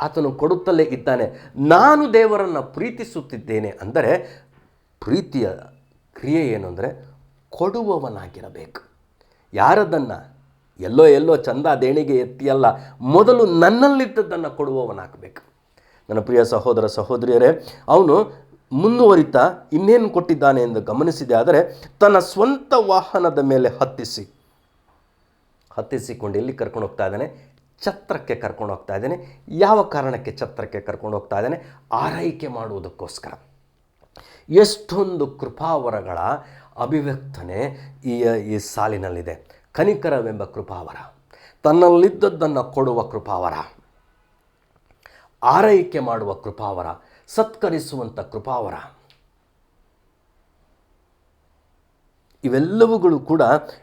ಆತನು ಕೊಡುತ್ತಲೇ ಇದ್ದಾನೆ. ನಾನು ದೇವರನ್ನು ಪ್ರೀತಿಸುತ್ತಿದ್ದೇನೆ ಅಂದರೆ ಪ್ರೀತಿಯ ಕ್ರಿಯೆ ಏನು ಅಂದರೆ ಕೊಡುವವನಾಗಿರಬೇಕು. ಯಾರದನ್ನು ಎಲ್ಲೋ ಚಂದ ದೇಣಿಗೆ ಎತ್ತಿಯಲ್ಲ, ಮೊದಲು ನನ್ನಲ್ಲಿದ್ದದ್ದನ್ನು ಕೊಡುವವನಾಗಬೇಕು. ನನ್ನ ಪ್ರಿಯ ಸಹೋದರ ಸಹೋದರಿಯರೇ, ಅವನು ಮುಂದುವರಿತಾ ಇನ್ನೇನು ಕೊಟ್ಟಿದ್ದಾನೆ ಎಂದು ಗಮನಿಸಿದೆ ಆದರೆ, ತನ್ನ ಸ್ವಂತ ವಾಹನದ ಮೇಲೆ ಹತ್ತಿಸಿಕೊಂಡು ಎಲ್ಲಿ ಕರ್ಕೊಂಡು ಹೋಗ್ತಾ ಇದ್ದಾನೆ? ಛತ್ರಕ್ಕೆ ಕರ್ಕೊಂಡು ಹೋಗ್ತಾ ಇದ್ದಾನೆ. ಯಾವ ಕಾರಣಕ್ಕೆ ಛತ್ರಕ್ಕೆ ಕರ್ಕೊಂಡು ಹೋಗ್ತಾ ಇದ್ದಾನೆ? ಆರೈಕೆ ಮಾಡುವುದಕ್ಕೋಸ್ಕರ. ಎಷ್ಟೊಂದು ಕೃಪಾವರಗಳ ಅಭಿವ್ಯಕ್ತನೆ ಈ ಸಾಲಿನಲ್ಲಿದೆ. ಕನಿಕರವೆಂಬ ಕೃಪಾವರ, ತನ್ನಲ್ಲಿದ್ದದ್ದನ್ನು ಕೊಡುವ ಕೃಪಾವರ, ಆರೈಕೆ ಮಾಡುವ ಕೃಪಾವರ, ಸತ್ಕರಿಸುವಂಥ ಕೃಪಾವರ. ಇವೆಲ್ಲವುಗಳು ಕೂಡ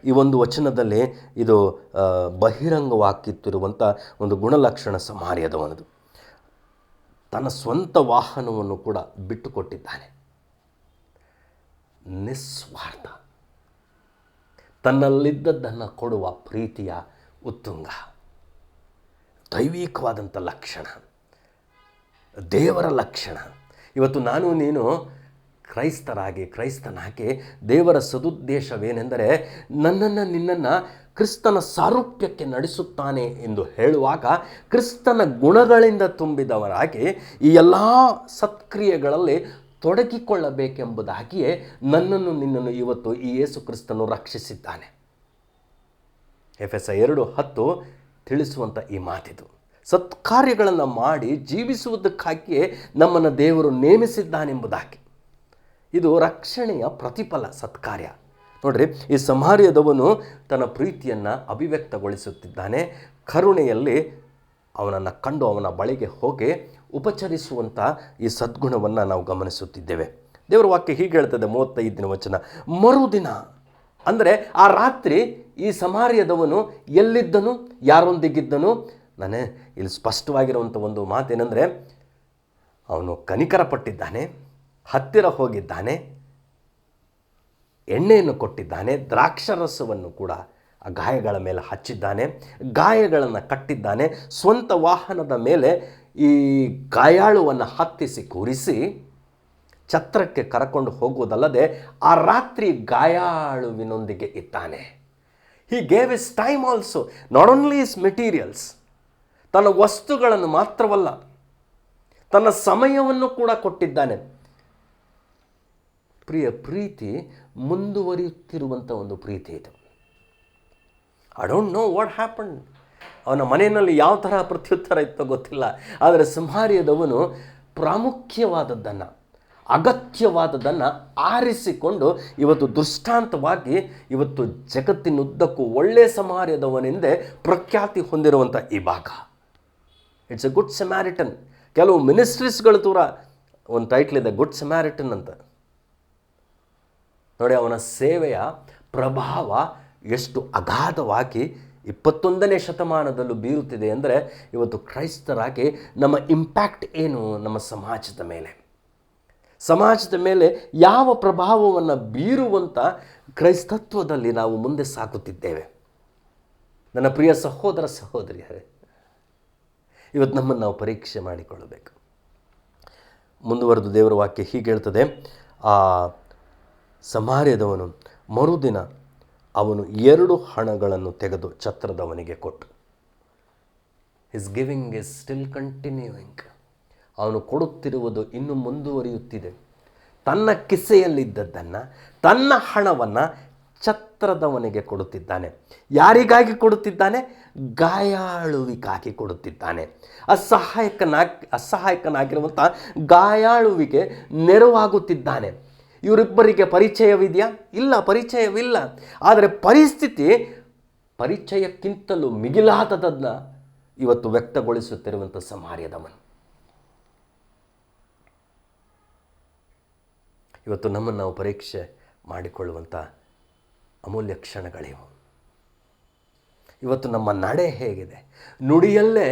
ಈ ಒಂದು ವಚನದಲ್ಲಿ ಇದು ಬಹಿರಂಗವಾಗುತ್ತಿರುವಂಥ ಒಂದು ಗುಣಲಕ್ಷಣ ಸಂಹಾರ್ಯದವನದು. ತನ್ನ ಸ್ವಂತ ವಾಹನವನ್ನು ಕೂಡ ಬಿಟ್ಟುಕೊಟ್ಟಿದ್ದಾನೆ. ನಿಸ್ವಾರ್ಥ, ತನ್ನಲ್ಲಿದ್ದದ್ದನ್ನು ಕೊಡುವ ಪ್ರೀತಿಯ ಉತ್ತುಂಗ, ದೈವಿಕವಾದಂಥ ಲಕ್ಷಣ, ದೇವರ ಲಕ್ಷಣ. ಇವತ್ತು ನಾನು ನೀನು ಕ್ರೈಸ್ತನಾಗಿ ದೇವರ ಸದುದ್ದೇಶವೇನೆಂದರೆ ನಿನ್ನನ್ನು ಕ್ರಿಸ್ತನ ಸಾರೂಪ್ಯಕ್ಕೆ ನಡೆಸುತ್ತಾನೆ ಎಂದು ಹೇಳುವಾಗ ಕ್ರಿಸ್ತನ ಗುಣಗಳಿಂದ ತುಂಬಿದವರಾಗಿ ಈ ಎಲ್ಲ ಸತ್ಕ್ರಿಯೆಗಳಲ್ಲಿ ತೊಡಗಿಕೊಳ್ಳಬೇಕೆಂಬುದಾಗಿಯೇ ನಿನ್ನನ್ನು ಇವತ್ತು ಈ ಯೇಸು ಕ್ರಿಸ್ತನು ರಕ್ಷಿಸಿದ್ದಾನೆ. ಎಫೆಸ 2:10 ತಿಳಿಸುವಂಥ ಈ ಮಾತಿದು. ಸತ್ಕಾರ್ಯಗಳನ್ನು ಮಾಡಿ ಜೀವಿಸುವುದಕ್ಕಾಗಿಯೇ ನಮ್ಮನ್ನು ದೇವರು ನೇಮಿಸಿದ್ದಾನೆಂಬುದಾಗಿ. ಇದು ರಕ್ಷಣೆಯ ಪ್ರತಿಫಲ, ಸತ್ಕಾರ್ಯ. ನೋಡ್ರಿ, ಈ ಸಂಹಾರ್ಯದವನು ತನ್ನ ಪ್ರೀತಿಯನ್ನು ಅಭಿವ್ಯಕ್ತಗೊಳಿಸುತ್ತಿದ್ದಾನೆ. ಕರುಣೆಯಲ್ಲಿ ಅವನನ್ನು ಕಂಡು ಅವನ ಬಳಿಗೆ ಹೋಗಿ ಉಪಚರಿಸುವಂಥ ಈ ಸದ್ಗುಣವನ್ನು ನಾವು ಗಮನಿಸುತ್ತಿದ್ದೇವೆ. ದೇವರ ವಾಕ್ಯ ಹೀಗೆ ಹೇಳ್ತದೆ, 35ನೇ ವಚನ, ಮರುದಿನ ಅಂದರೆ ಆ ರಾತ್ರಿ ಈ ಸಂಹಾರ್ಯದವನು ಎಲ್ಲಿದ್ದನು, ಯಾರೊಂದಿಗಿದ್ದನು? ನಾನೇ ಇಲ್ಲಿ ಸ್ಪಷ್ಟವಾಗಿರುವಂಥ ಒಂದು ಮಾತೇನೆಂದರೆ, ಅವನು ಕನಿಕರ ಪಟ್ಟಿದ್ದಾನೆ, ಹತ್ತಿರ ಹೋಗಿದ್ದಾನೆ, ಎಣ್ಣೆಯನ್ನು ಕೊಟ್ಟಿದ್ದಾನೆ, ದ್ರಾಕ್ಷರಸವನ್ನು ಕೂಡ ಆ ಗಾಯಗಳ ಮೇಲೆ ಹಚ್ಚಿದ್ದಾನೆ, ಗಾಯಗಳನ್ನು ಕಟ್ಟಿದ್ದಾನೆ, ಸ್ವಂತ ವಾಹನದ ಮೇಲೆ ಈ ಗಾಯಾಳುವನ್ನು ಹತ್ತಿಸಿ ಕೂರಿಸಿ ಛತ್ರಕ್ಕೆ ಕರಕೊಂಡು ಹೋಗುವುದಲ್ಲದೆ ಆ ರಾತ್ರಿ ಗಾಯಾಳುವಿನೊಂದಿಗೆ ಇದ್ದಾನೆ. He gave is time also, not only is materials, ತನ್ನ ವಸ್ತುಗಳನ್ನು ಮಾತ್ರವಲ್ಲ, ತನ್ನ ಸಮಯವನ್ನು ಕೂಡ ಕೊಟ್ಟಿದ್ದಾನೆ. ಪ್ರೀತಿ ಮುಂದುವರಿಯುತ್ತಿರುವಂಥ ಒಂದು ಪ್ರೀತಿ ಇದು. I don't know what happen. ಅವನ ಮನೆಯಲ್ಲಿ ಯಾವ ಥರ ಪ್ರತ್ಯುತ್ತರ ಇತ್ತೋ ಗೊತ್ತಿಲ್ಲ, ಆದರೆ ಸಂಹಾರ್ಯದವನು ಪ್ರಾಮುಖ್ಯವಾದದ್ದನ್ನು, ಅಗತ್ಯವಾದದ್ದನ್ನು ಆರಿಸಿಕೊಂಡು ಇವತ್ತು ದೃಷ್ಟಾಂತವಾಗಿ ಇವತ್ತು ಜಗತ್ತಿನುದ್ದಕ್ಕೂ ಒಳ್ಳೆಯ ಸಂಹಾರ್ಯದವನೆಂದೇ ಪ್ರಖ್ಯಾತಿ ಹೊಂದಿರುವಂಥ ಈ ಭಾಗ. It's a good samaritan. ಕೆಲವು ಮಿನಿಸ್ಟ್ರೀಸ್ಗಳು ತೂರ ಒಂದು ಟೈಟ್ಲ್ ಇದೆ, ಗುಡ್ ಸಮ್ಯಾರಿಟನ್ ಅಂತ. ನೋಡಿ, ಅವನ ಸೇವೆಯ ಪ್ರಭಾವ ಎಷ್ಟು ಅಗಾಧವಾಗಿ 21ನೇ ಶತಮಾನದಲ್ಲೂ ಬೀರುತ್ತಿದೆ ಅಂದರೆ, ಇವತ್ತು ಕ್ರೈಸ್ತರಾಗಿ ನಮ್ಮ ಇಂಪ್ಯಾಕ್ಟ್ ಏನು ನಮ್ಮ ಸಮಾಜದ ಮೇಲೆ ಯಾವ ಪ್ರಭಾವವನ್ನು ಬೀರುವಂಥ ಕ್ರೈಸ್ತತ್ವದಲ್ಲಿ ನಾವು ಮುಂದೆ ಸಾಗುತ್ತಿದ್ದೇವೆ. ನನ್ನ ಪ್ರಿಯ ಸಹೋದರ ಸಹೋದರಿಯರೇ, ಇವತ್ತು ನಮ್ಮನ್ನು ನಾವು ಪರೀಕ್ಷೆ ಮಾಡಿಕೊಳ್ಳಬೇಕು. ಮುಂದುವರೆದು ದೇವರ ವಾಕ್ಯ ಹೀಗೆ ಹೇಳ್ತದೆ, ಆ ಸಂಹಾರ್ಯದವನು ಮರುದಿನ ಅವನು 2 ಹಣಗಳನ್ನು ತೆಗೆದು ಛತ್ರದವನಿಗೆ ಕೊಟ್ಟು, his giving is still continuing. ಅವನು ಕೊಡುತ್ತಿರುವುದು ಇನ್ನೂ ಮುಂದುವರಿಯುತ್ತಿದೆ. ತನ್ನ ಕಿಸೆಯಲ್ಲಿದ್ದದ್ದನ್ನು, ತನ್ನ ಹಣವನ್ನು ಛತ್ರದವನಿಗೆ ಕೊಡುತ್ತಿದ್ದಾನೆ. ಯಾರಿಗಾಗಿ ಕೊಡುತ್ತಿದ್ದಾನೆ? ಗಾಯಾಳುವಿಗಾಗಿ ಕೊಡುತ್ತಿದ್ದಾನೆ. ಅಸಹಾಯಕನಾಗಿರುವಂಥ ಗಾಯಾಳುವಿಗೆ ನೆರವಾಗುತ್ತಿದ್ದಾನೆ. ಇವರಿಬ್ಬರಿಗೆ ಪರಿಚಯವಿದೆಯಾ? ಇಲ್ಲ, ಪರಿಚಯವಿಲ್ಲ. ಆದರೆ ಪರಿಚಯಕ್ಕಿಂತಲೂ ಮಿಗಿಲಾದದನ್ನು ಇವತ್ತು ವ್ಯಕ್ತಗೊಳಿಸುತ್ತಿರುವಂಥ ಸಮಾರ್ಯದವನು. ಇವತ್ತು ನಮ್ಮನ್ನು ನಾವು ಪರೀಕ್ಷೆ ಮಾಡಿಕೊಳ್ಳುವಂಥ ಅಮೂಲ್ಯ ಕ್ಷಣಗಳಿವು. ಇವತ್ತು ನಮ್ಮ ನಡೆ ಹೇಗಿದೆ? ನುಡಿಯಲ್ಲೇ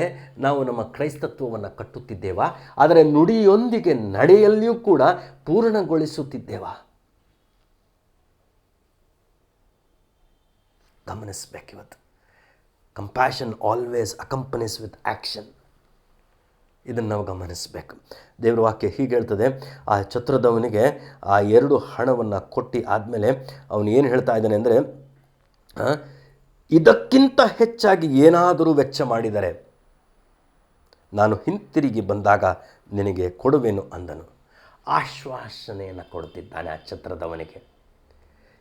ನಾವು ನಮ್ಮ ಕ್ರೈಸ್ತತ್ವವನ್ನು ಕಟ್ಟುತ್ತಿದ್ದೇವಾ? ಆದರೆ ನುಡಿಯೊಂದಿಗೆ ನಡೆಯಲ್ಲಿಯೂ ಕೂಡ ಪೂರ್ಣಗೊಳಿಸುತ್ತಿದ್ದೇವಾ? ಗಮನಿಸಬೇಕಿವತ್ತು. Compassion always accompanies with action. ಇದನ್ನು ನಾವು ಗಮನಿಸಬೇಕು. ದೇವರ ವಾಕ್ಯ ಹೀಗೆ ಹೇಳ್ತದೆ, ಆ ಛತ್ರದವನಿಗೆ ಆ 2 ಹಣವನ್ನು ಕೊಟ್ಟು ಆದಮೇಲೆ ಅವನು ಏನು ಹೇಳ್ತಾ ಇದ್ದಾನೆ ಅಂದರೆ, ಇದಕ್ಕಿಂತ ಹೆಚ್ಚಾಗಿ ಏನಾದರೂ ವೆಚ್ಚ ಮಾಡಿದರೆ ನಾನು ಹಿಂತಿರುಗಿ ಬಂದಾಗ ನಿನಗೆ ಕೊಡುವೆನು ಅಂದನು. ಆಶ್ವಾಸನೆಯನ್ನು ಕೊಡುತ್ತಿದ್ದಾನೆ ಆ ಛತ್ರದವನಿಗೆ.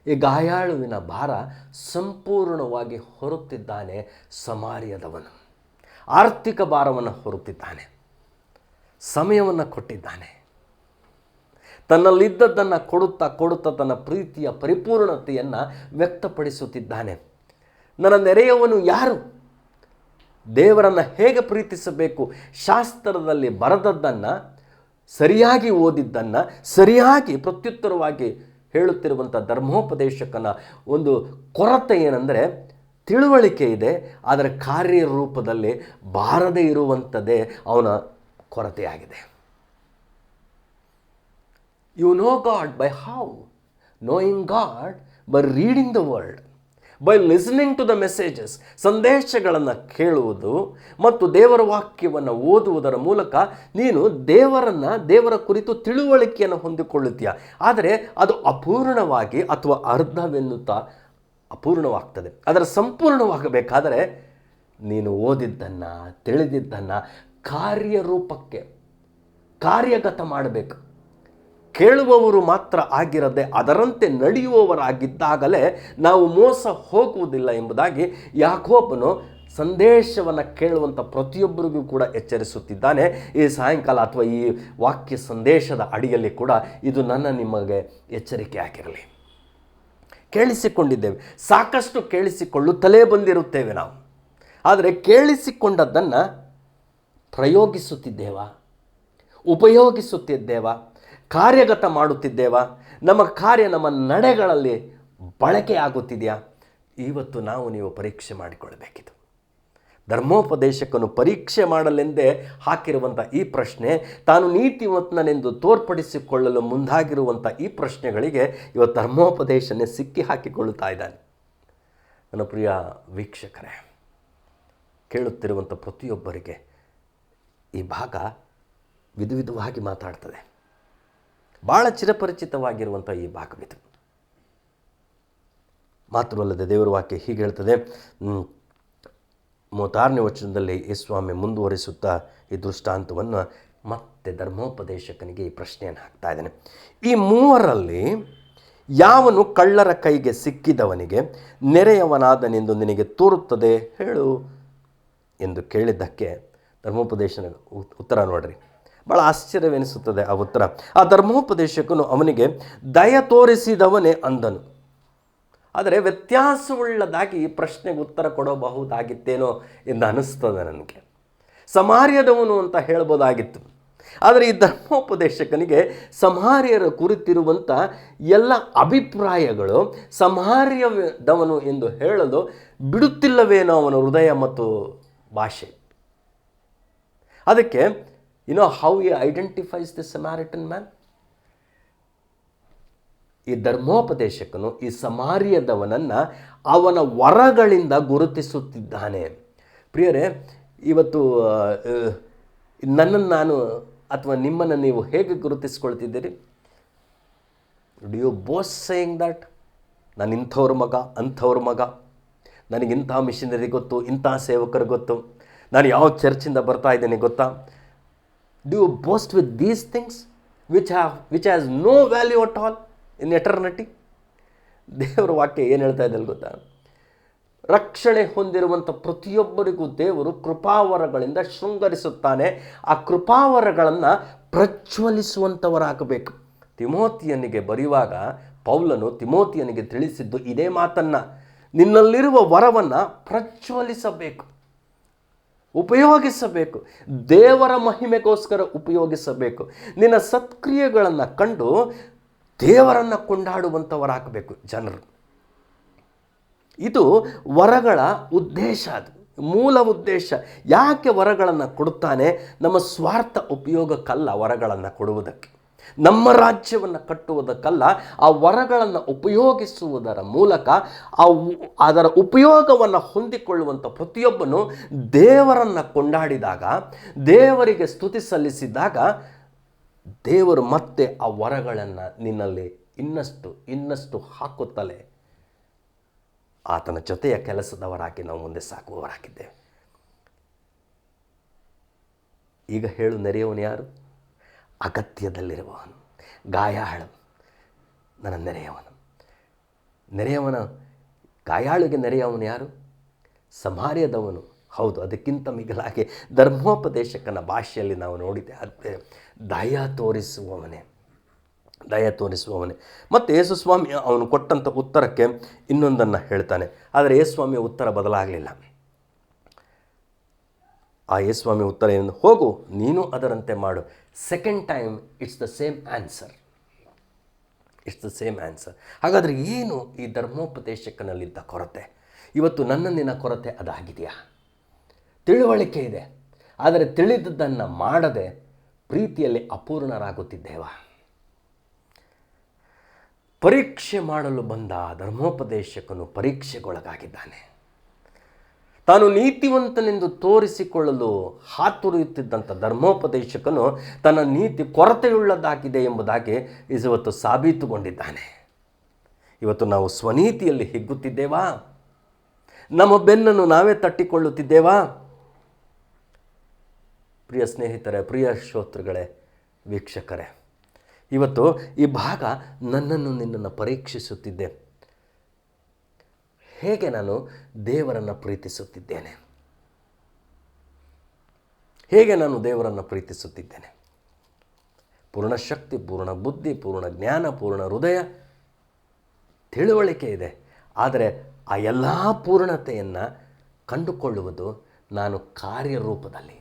ಈ ಗಾಯಾಳುವಿನ ಭಾರ ಸಂಪೂರ್ಣವಾಗಿ ಹೊರುತ್ತಿದ್ದಾನೆ ಸಮಾರ್ಯದವನು. ಆರ್ಥಿಕ ಭಾರವನ್ನು ಹೊರುತ್ತಿದ್ದಾನೆ, ಸಮಯವನ್ನು ಕೊಟ್ಟಿದ್ದಾನೆ. ತನ್ನಲ್ಲಿದ್ದದ್ದನ್ನು ಕೊಡುತ್ತಾ ತನ್ನ ಪ್ರೀತಿಯ ಪರಿಪೂರ್ಣತೆಯನ್ನು ವ್ಯಕ್ತಪಡಿಸುತ್ತಿದ್ದಾನೆ. ನನ್ನ ನೆರೆಯವನು ಯಾರು? ದೇವರನ್ನು ಹೇಗೆ ಪ್ರೀತಿಸಬೇಕು? ಶಾಸ್ತ್ರದಲ್ಲಿ ಬರೆದದ್ದನ್ನು, ಸರಿಯಾಗಿ ಓದಿದ್ದನ್ನು ಸರಿಯಾಗಿ ಪ್ರತ್ಯುತ್ತರವಾಗಿ ಹೇಳುತ್ತಿರುವಂಥ ಧರ್ಮೋಪದೇಶಕನ ಒಂದು ಕೊರತೆ ಏನೆಂದರೆ, ತಿಳುವಳಿಕೆ ಇದೆ, ಆದರೆ ಕಾರ್ಯರೂಪದಲ್ಲಿ ಬಾರದೇ ಇರುವಂಥದ್ದೇ ಅವನ ಕೊರತೆಯಾಗಿದೆ. You know God by how? Knowing God by reading the word, by listening to the messages. ಸಂದೇಶಗಳನ್ನು ಕೇಳುವುದು ಮತ್ತು ದೇವರ ವಾಕ್ಯವನ್ನು ಓದುವುದರ ಮೂಲಕ ನೀನು ದೇವರ ಕುರಿತು ತಿಳುವಳಿಕೆಯನ್ನು ಹೊಂದಿಕೊಳ್ಳುತ್ತೀಯ. ಆದರೆ ಅದು ಅಪೂರ್ಣವಾಗಿ ಅಥವಾ ಅರ್ಧವೆನ್ನುತ್ತಾ ಅಪೂರ್ಣವಾಗ್ತದೆ. ಅದರ ಸಂಪೂರ್ಣವಾಗಬೇಕಾದರೆ ನೀನು ಓದಿದ್ದನ್ನು, ತಿಳಿದಿದ್ದನ್ನು ಕಾರ್ಯರೂಪಕ್ಕೆ ಕಾರ್ಯಗತ ಮಾಡಬೇಕು. ಕೇಳುವವರು ಮಾತ್ರ ಆಗಿರದೆ ಅದರಂತೆ ನಡೆಯುವವರಾಗಿದ್ದಾಗಲೇ ನಾವು ಮೋಸ ಹೋಗುವುದಿಲ್ಲ ಎಂಬುದಾಗಿ ಯಾಕೋಬನು ಸಂದೇಶವನ್ನು ಕೇಳುವಂಥ ಪ್ರತಿಯೊಬ್ಬರಿಗೂ ಕೂಡ ಎಚ್ಚರಿಸುತ್ತಿದ್ದಾನೆ. ಈ ಸಾಯಂಕಾಲ ಅಥವಾ ಈ ವಾಕ್ಯ ಸಂದೇಶದ ಅಡಿಯಲ್ಲಿ ಕೂಡ ಇದು ನಿಮಗೆ ಎಚ್ಚರಿಕೆ ಆಗಿರಲಿ. ಕೇಳಿಸಿಕೊಂಡಿದ್ದೇವೆ, ಸಾಕಷ್ಟು ಕೇಳಿಸಿಕೊಳ್ಳುತ್ತಲೇ ಬಂದಿರುತ್ತೇವೆ ನಾವು. ಆದರೆ ಕೇಳಿಸಿಕೊಂಡದ್ದನ್ನು ಪ್ರಯೋಗಿಸುತ್ತಿದ್ದೇವಾ? ಉಪಯೋಗಿಸುತ್ತಿದ್ದೇವಾ? ಕಾರ್ಯಗತ ಮಾಡುತ್ತಿದ್ದೇವಾ? ನಮ್ಮ ಕಾರ್ಯ ನಮ್ಮ ನಡೆಗಳಲ್ಲಿ ಬಳಕೆ ಆಗುತ್ತಿದೆಯಾ? ಇವತ್ತು ನೀವು ಪರೀಕ್ಷೆ ಮಾಡಿಕೊಳ್ಳಬೇಕಿತ್ತು. ಧರ್ಮೋಪದೇಶಕನು ಪರೀಕ್ಷೆ ಮಾಡಲೆಂದೇ ಹಾಕಿರುವಂಥ ಈ ಪ್ರಶ್ನೆ, ತಾನು ನೀತಿವಂತನೆಂದು ತೋರ್ಪಡಿಸಿಕೊಳ್ಳಲು ಮುಂದಾಗಿರುವಂಥ ಈ ಪ್ರಶ್ನೆಗಳಿಗೆ ಇವತ್ತು ಧರ್ಮೋಪದೇಶನೇ ಸಿಕ್ಕಿ ಹಾಕಿಕೊಳ್ಳುತ್ತಾ ಇದ್ದಾನೆ. ನನ್ನ ಪ್ರಿಯ ವೀಕ್ಷಕರೇ, ಕೇಳುತ್ತಿರುವಂಥ ಪ್ರತಿಯೊಬ್ಬರಿಗೆ ಈ ಭಾಗ ವಿಧವಾಗಿ ಮಾತಾಡ್ತದೆ. ಭಾಳ ಚಿರಪರಿಚಿತವಾಗಿರುವಂಥ ಈ ಭಾಗವಿದು. ಮಾತ್ರವಲ್ಲದೆ ದೇವರ ವಾಕ್ಯ ಹೀಗೆ ಹೇಳ್ತದೆ, 36ನೇ ವಚನದಲ್ಲಿ ಯೇಸುಸ್ವಾಮಿ ಮುಂದುವರಿಸುತ್ತಾ ಈ ದೃಷ್ಟಾಂತವನ್ನು ಮತ್ತೆ ಧರ್ಮೋಪದೇಶಕನಿಗೆ ಈ ಪ್ರಶ್ನೆಯನ್ನು ಹಾಕ್ತಾ ಇದ್ದಾನೆ. ಈ 3ರಲ್ಲಿ ಯಾವನು ಕಳ್ಳರ ಕೈಗೆ ಸಿಕ್ಕಿದವನಿಗೆ ನೆರೆಯವನಾದನೆಂದು ನಿನಗೆ ತೋರುತ್ತದೆ ಹೇಳು ಎಂದು ಕೇಳಿದ್ದಕ್ಕೆ ಧರ್ಮೋಪದೇಶನ ಉತ್ತರ ನೋಡ್ರಿ, ಭಾಳ ಆಶ್ಚರ್ಯವೆನಿಸುತ್ತದೆ ಆ ಉತ್ತರ. ಆ ಧರ್ಮೋಪದೇಶಕನು ಅವನಿಗೆ ದಯ ತೋರಿಸಿದವನೇ ಅಂದನು. ಆದರೆ ವ್ಯತ್ಯಾಸವುಳ್ಳದಾಗಿ ಈ ಪ್ರಶ್ನೆಗೆ ಉತ್ತರ ಕೊಡಬಹುದಾಗಿತ್ತೇನೋ ಎಂದು ಅನಿಸ್ತದೆ ನನಗೆ. ಸಮಾರ್ಯದವನು ಅಂತ ಹೇಳ್ಬೋದಾಗಿತ್ತು. ಆದರೆ ಈ ಧರ್ಮೋಪದೇಶಕನಿಗೆ ಸಮಾರ್ಯರ ಕುರಿತಿರುವಂಥ ಎಲ್ಲ ಅಭಿಪ್ರಾಯಗಳು ಸಮಾರ್ಯದವನು ಎಂದು ಹೇಳಲು ಬಿಡುತ್ತಿಲ್ಲವೇನೋ ಅವನ ಹೃದಯ ಮತ್ತು ಭಾಷೆ. ಅದಕ್ಕೆ how he identifies the samaritan man. ಈ ಧರ್ಮೋಪದೇಶಕನು ಈ ಸಮಾರ್ಯದವನನ್ನು ಅವನ ವರಗಳಿಂದ ಗುರುತಿಸುತ್ತಿದ್ದಾನೆ. ಪ್ರಿಯರೇ, ಇವತ್ತು ನನ್ನನ್ನು ನಾನು ಅಥವಾ ನಿಮ್ಮನ್ನು ನೀವು ಹೇಗೆ ಗುರುತಿಸ್ಕೊಳ್ತಿದ್ದೀರಿ? Do you boast saying that ನಾನು ಇಂಥವ್ರ ಮಗ, ಅಂಥವ್ರ ಮಗ, ನನಗಿಂಥ ಮಿಷನರಿ ಗೊತ್ತು, ಇಂಥ ಸೇವಕರು ಗೊತ್ತು, ನಾನು ಯಾವ ಚರ್ಚಿಂದ ಬರ್ತಾ ಇದ್ದೇನೆ ಗೊತ್ತಾ? Do you boast with these things which has no value at all in eternity? ದೇವರ ವಾಕ್ಯ ಏನು ಹೇಳ್ತಾ ಇದ್ದಲ್ಲಿ ಗೊತ್ತಾ? ರಕ್ಷಣೆ ಹೊಂದಿರುವಂಥ ಪ್ರತಿಯೊಬ್ಬರಿಗೂ ದೇವರು ಕೃಪಾವರಗಳಿಂದ ಶೃಂಗರಿಸುತ್ತಾನೆ. ಆ ಕೃಪಾವರಗಳನ್ನು ಪ್ರಜ್ವಲಿಸುವಂಥವರಾಗಬೇಕು. ತಿಮೋತಿಯನಿಗೆ ಬರೆಯುವಾಗ ಪೌಲನು ತಿಮೋತಿಯನಿಗೆ ತಿಳಿಸಿದ್ದು ಇದೇ ಮಾತನ್ನು, ನಿನ್ನಲ್ಲಿರುವ ವರವನ್ನು ಪ್ರಜ್ವಲಿಸಬೇಕು, ಉಪಯೋಗಿಸಬೇಕು, ದೇವರ ಮಹಿಮೆಗೋಸ್ಕರ ಉಪಯೋಗಿಸಬೇಕು. ನಿನ್ನ ಸತ್ಕ್ರಿಯೆಗಳನ್ನು ಕಂಡು ದೇವರನ್ನು ಕೊಂಡಾಡುವಂಥವರಾಗಬೇಕು ಜನರು. ಇದು ವರಗಳ ಉದ್ದೇಶ, ಅದು ಮೂಲ ಉದ್ದೇಶ. ಯಾಕೆ ವರಗಳನ್ನು ಕೊಡುತ್ತಾನೆ? ನಮ್ಮ ಸ್ವಾರ್ಥ ಉಪಯೋಗಕ್ಕಲ್ಲ ವರಗಳನ್ನು ಕೊಡುವುದಕ್ಕೆ, ನಮ್ಮ ರಾಜ್ಯವನ್ನು ಕಟ್ಟುವುದಕ್ಕಲ್ಲ. ಆ ವರಗಳನ್ನು ಉಪಯೋಗಿಸುವುದರ ಮೂಲಕ ಅದರ ಉಪಯೋಗವನ್ನು ಹೊಂದಿಕೊಳ್ಳುವಂಥ ಪ್ರತಿಯೊಬ್ಬನು ದೇವರನ್ನು ಕೊಂಡಾಡಿದಾಗ, ದೇವರಿಗೆ ಸ್ತುತಿ ಸಲ್ಲಿಸಿದಾಗ, ದೇವರು ಮತ್ತೆ ಆ ವರಗಳನ್ನು ನಿನ್ನಲ್ಲಿ ಇನ್ನಷ್ಟು ಹಾಕುತ್ತಲೇ ಆತನ ಜೊತೆಯ ಕೆಲಸದವರಾಗಿ ನಾವು ಮುಂದೆ ಸಾಕುವವರಾಗಿದ್ದೇವೆ. ಈಗ ಹೇಳು, ನೆರೆಯವನು ಯಾರು? ಅಗತ್ಯದಲ್ಲಿರುವವನು, ಗಾಯಾಳು ನನ್ನ ನೆರೆಯವನ ಗಾಯಾಳಿಗೆ ನೆರೆಯವನು ಯಾರು? ಸಮಾರ್ಯದವನು. ಹೌದು, ಅದಕ್ಕಿಂತ ಮಿಗಿಲಾಗಿ ಧರ್ಮೋಪದೇಶಕನ ಭಾಷೆಯಲ್ಲಿ ನಾವು ನೋಡಿದೆ, ಅದೇ ದಯ ತೋರಿಸುವವನೇ. ಮತ್ತು ಯೇಸುಸ್ವಾಮಿ ಅವನು ಕೊಟ್ಟಂಥ ಉತ್ತರಕ್ಕೆ ಇನ್ನೊಂದನ್ನು ಹೇಳ್ತಾನೆ. ಆದರೆ ಯೇಸುಸ್ವಾಮಿಯ ಉತ್ತರ ಬದಲಾಗಲಿಲ್ಲ. ಆ ಯೇಸುಸ್ವಾಮಿ ಉತ್ತರ ಏನು? ಹೋಗು, ನೀನು ಅದರಂತೆ ಮಾಡು. Second time it's the same answer. ಹಾಗಾದರೆ ಏನು ಈ ಧರ್ಮೋಪದೇಶಕನಲ್ಲಿದ್ದ ಕೊರತೆ? ಇವತ್ತು ನಿನ್ನ ಕೊರತೆ ಅದಾಗಿದೆಯಾ? ತಿಳುವಳಿಕೆ ಇದೆ, ಆದರೆ ತಿಳಿದದ್ದನ್ನು ಮಾಡದೆ ಪ್ರೀತಿಯಲ್ಲಿ ಅಪೂರ್ಣರಾಗುತ್ತಿದ್ದೇವಾ? ಪರೀಕ್ಷೆ ಮಾಡಲು ಬಂದ ಧರ್ಮೋಪದೇಶಕನು ಪರೀಕ್ಷೆಗೊಳಗಾಗಿದ್ದಾನೆ. ತಾನು ನೀತಿವಂತನೆಂದು ತೋರಿಸಿಕೊಳ್ಳಲು ಹಾತುರಿಯುತ್ತಿದ್ದಂಥ ಧರ್ಮೋಪದೇಶಕನು ತನ್ನ ನೀತಿ ಕೊರತೆಯುಳ್ಳದಾಗಿದೆ ಎಂಬುದಾಗಿ ಇವತ್ತು ಸಾಬೀತುಗೊಂಡಿದ್ದಾನೆ. ಇವತ್ತು ನಾವು ಸ್ವನೀತಿಯಲ್ಲಿ ಹಿಗ್ಗುತ್ತಿದ್ದೇವಾ? ನಮ್ಮ ಬೆನ್ನನ್ನು ನಾವೇ ತಟ್ಟಿಕೊಳ್ಳುತ್ತಿದ್ದೇವಾ? ಪ್ರಿಯ ಸ್ನೇಹಿತರೆ, ಪ್ರಿಯ ಶ್ರೋತೃಗಳೇ, ವೀಕ್ಷಕರೇ, ಇವತ್ತು ಈ ಭಾಗ ನಿನ್ನನ್ನು ಪರೀಕ್ಷಿಸುತ್ತಿದ್ದೆ. ಹೇಗೆ ನಾನು ದೇವರನ್ನು ಪ್ರೀತಿಸುತ್ತಿದ್ದೇನೆ? ಪೂರ್ಣ ಶಕ್ತಿ, ಪೂರ್ಣ ಬುದ್ಧಿ, ಪೂರ್ಣ ಜ್ಞಾನ, ಪೂರ್ಣ ಹೃದಯ, ತಿಳುವಳಿಕೆ ಇದೆ. ಆದರೆ ಆ ಎಲ್ಲ ಪೂರ್ಣತೆಯನ್ನು ಕಂಡುಕೊಳ್ಳುವುದು ನಾನು ಕಾರ್ಯರೂಪದಲ್ಲಿ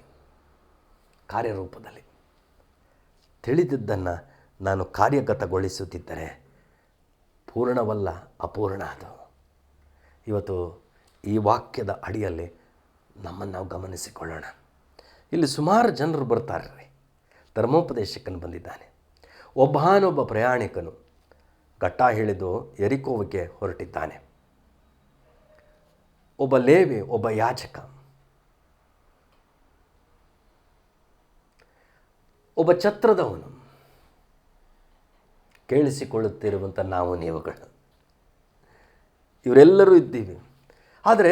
ತಿಳಿದಿದ್ದನ್ನು ನಾನು ಕಾರ್ಯಗತಗೊಳಿಸುತ್ತಿದ್ದರೆ ಪೂರ್ಣವಲ್ಲ, ಅಪೂರ್ಣ ಅದು. ಇವತ್ತು ಈ ವಾಕ್ಯದ ಅಡಿಯಲ್ಲಿ ನಮ್ಮನ್ನು ನಾವು ಗಮನಿಸಿಕೊಳ್ಳೋಣ. ಇಲ್ಲಿ ಸುಮಾರು ಜನರು ಬರ್ತಾರೆ. ಧರ್ಮೋಪದೇಶಕನು ಬಂದಿದ್ದಾನೆ. ಒಬ್ಬ ಪ್ರಯಾಣಿಕನು ಘಟ್ಟ ಹಿಡಿದು ಯೆರಿಕೋವಿಗೆ ಹೊರಟಿದ್ದಾನೆ. ಒಬ್ಬ ಲೇವಿ, ಒಬ್ಬ ಯಾಜಕ, ಒಬ್ಬ ಛತ್ರದವನು, ಕೇಳಿಸಿಕೊಳ್ಳುತ್ತಿರುವಂಥ ನಾವು ನೀವುಗಳು, ಇವರೆಲ್ಲರೂ ಇದ್ದೀವಿ. ಆದರೆ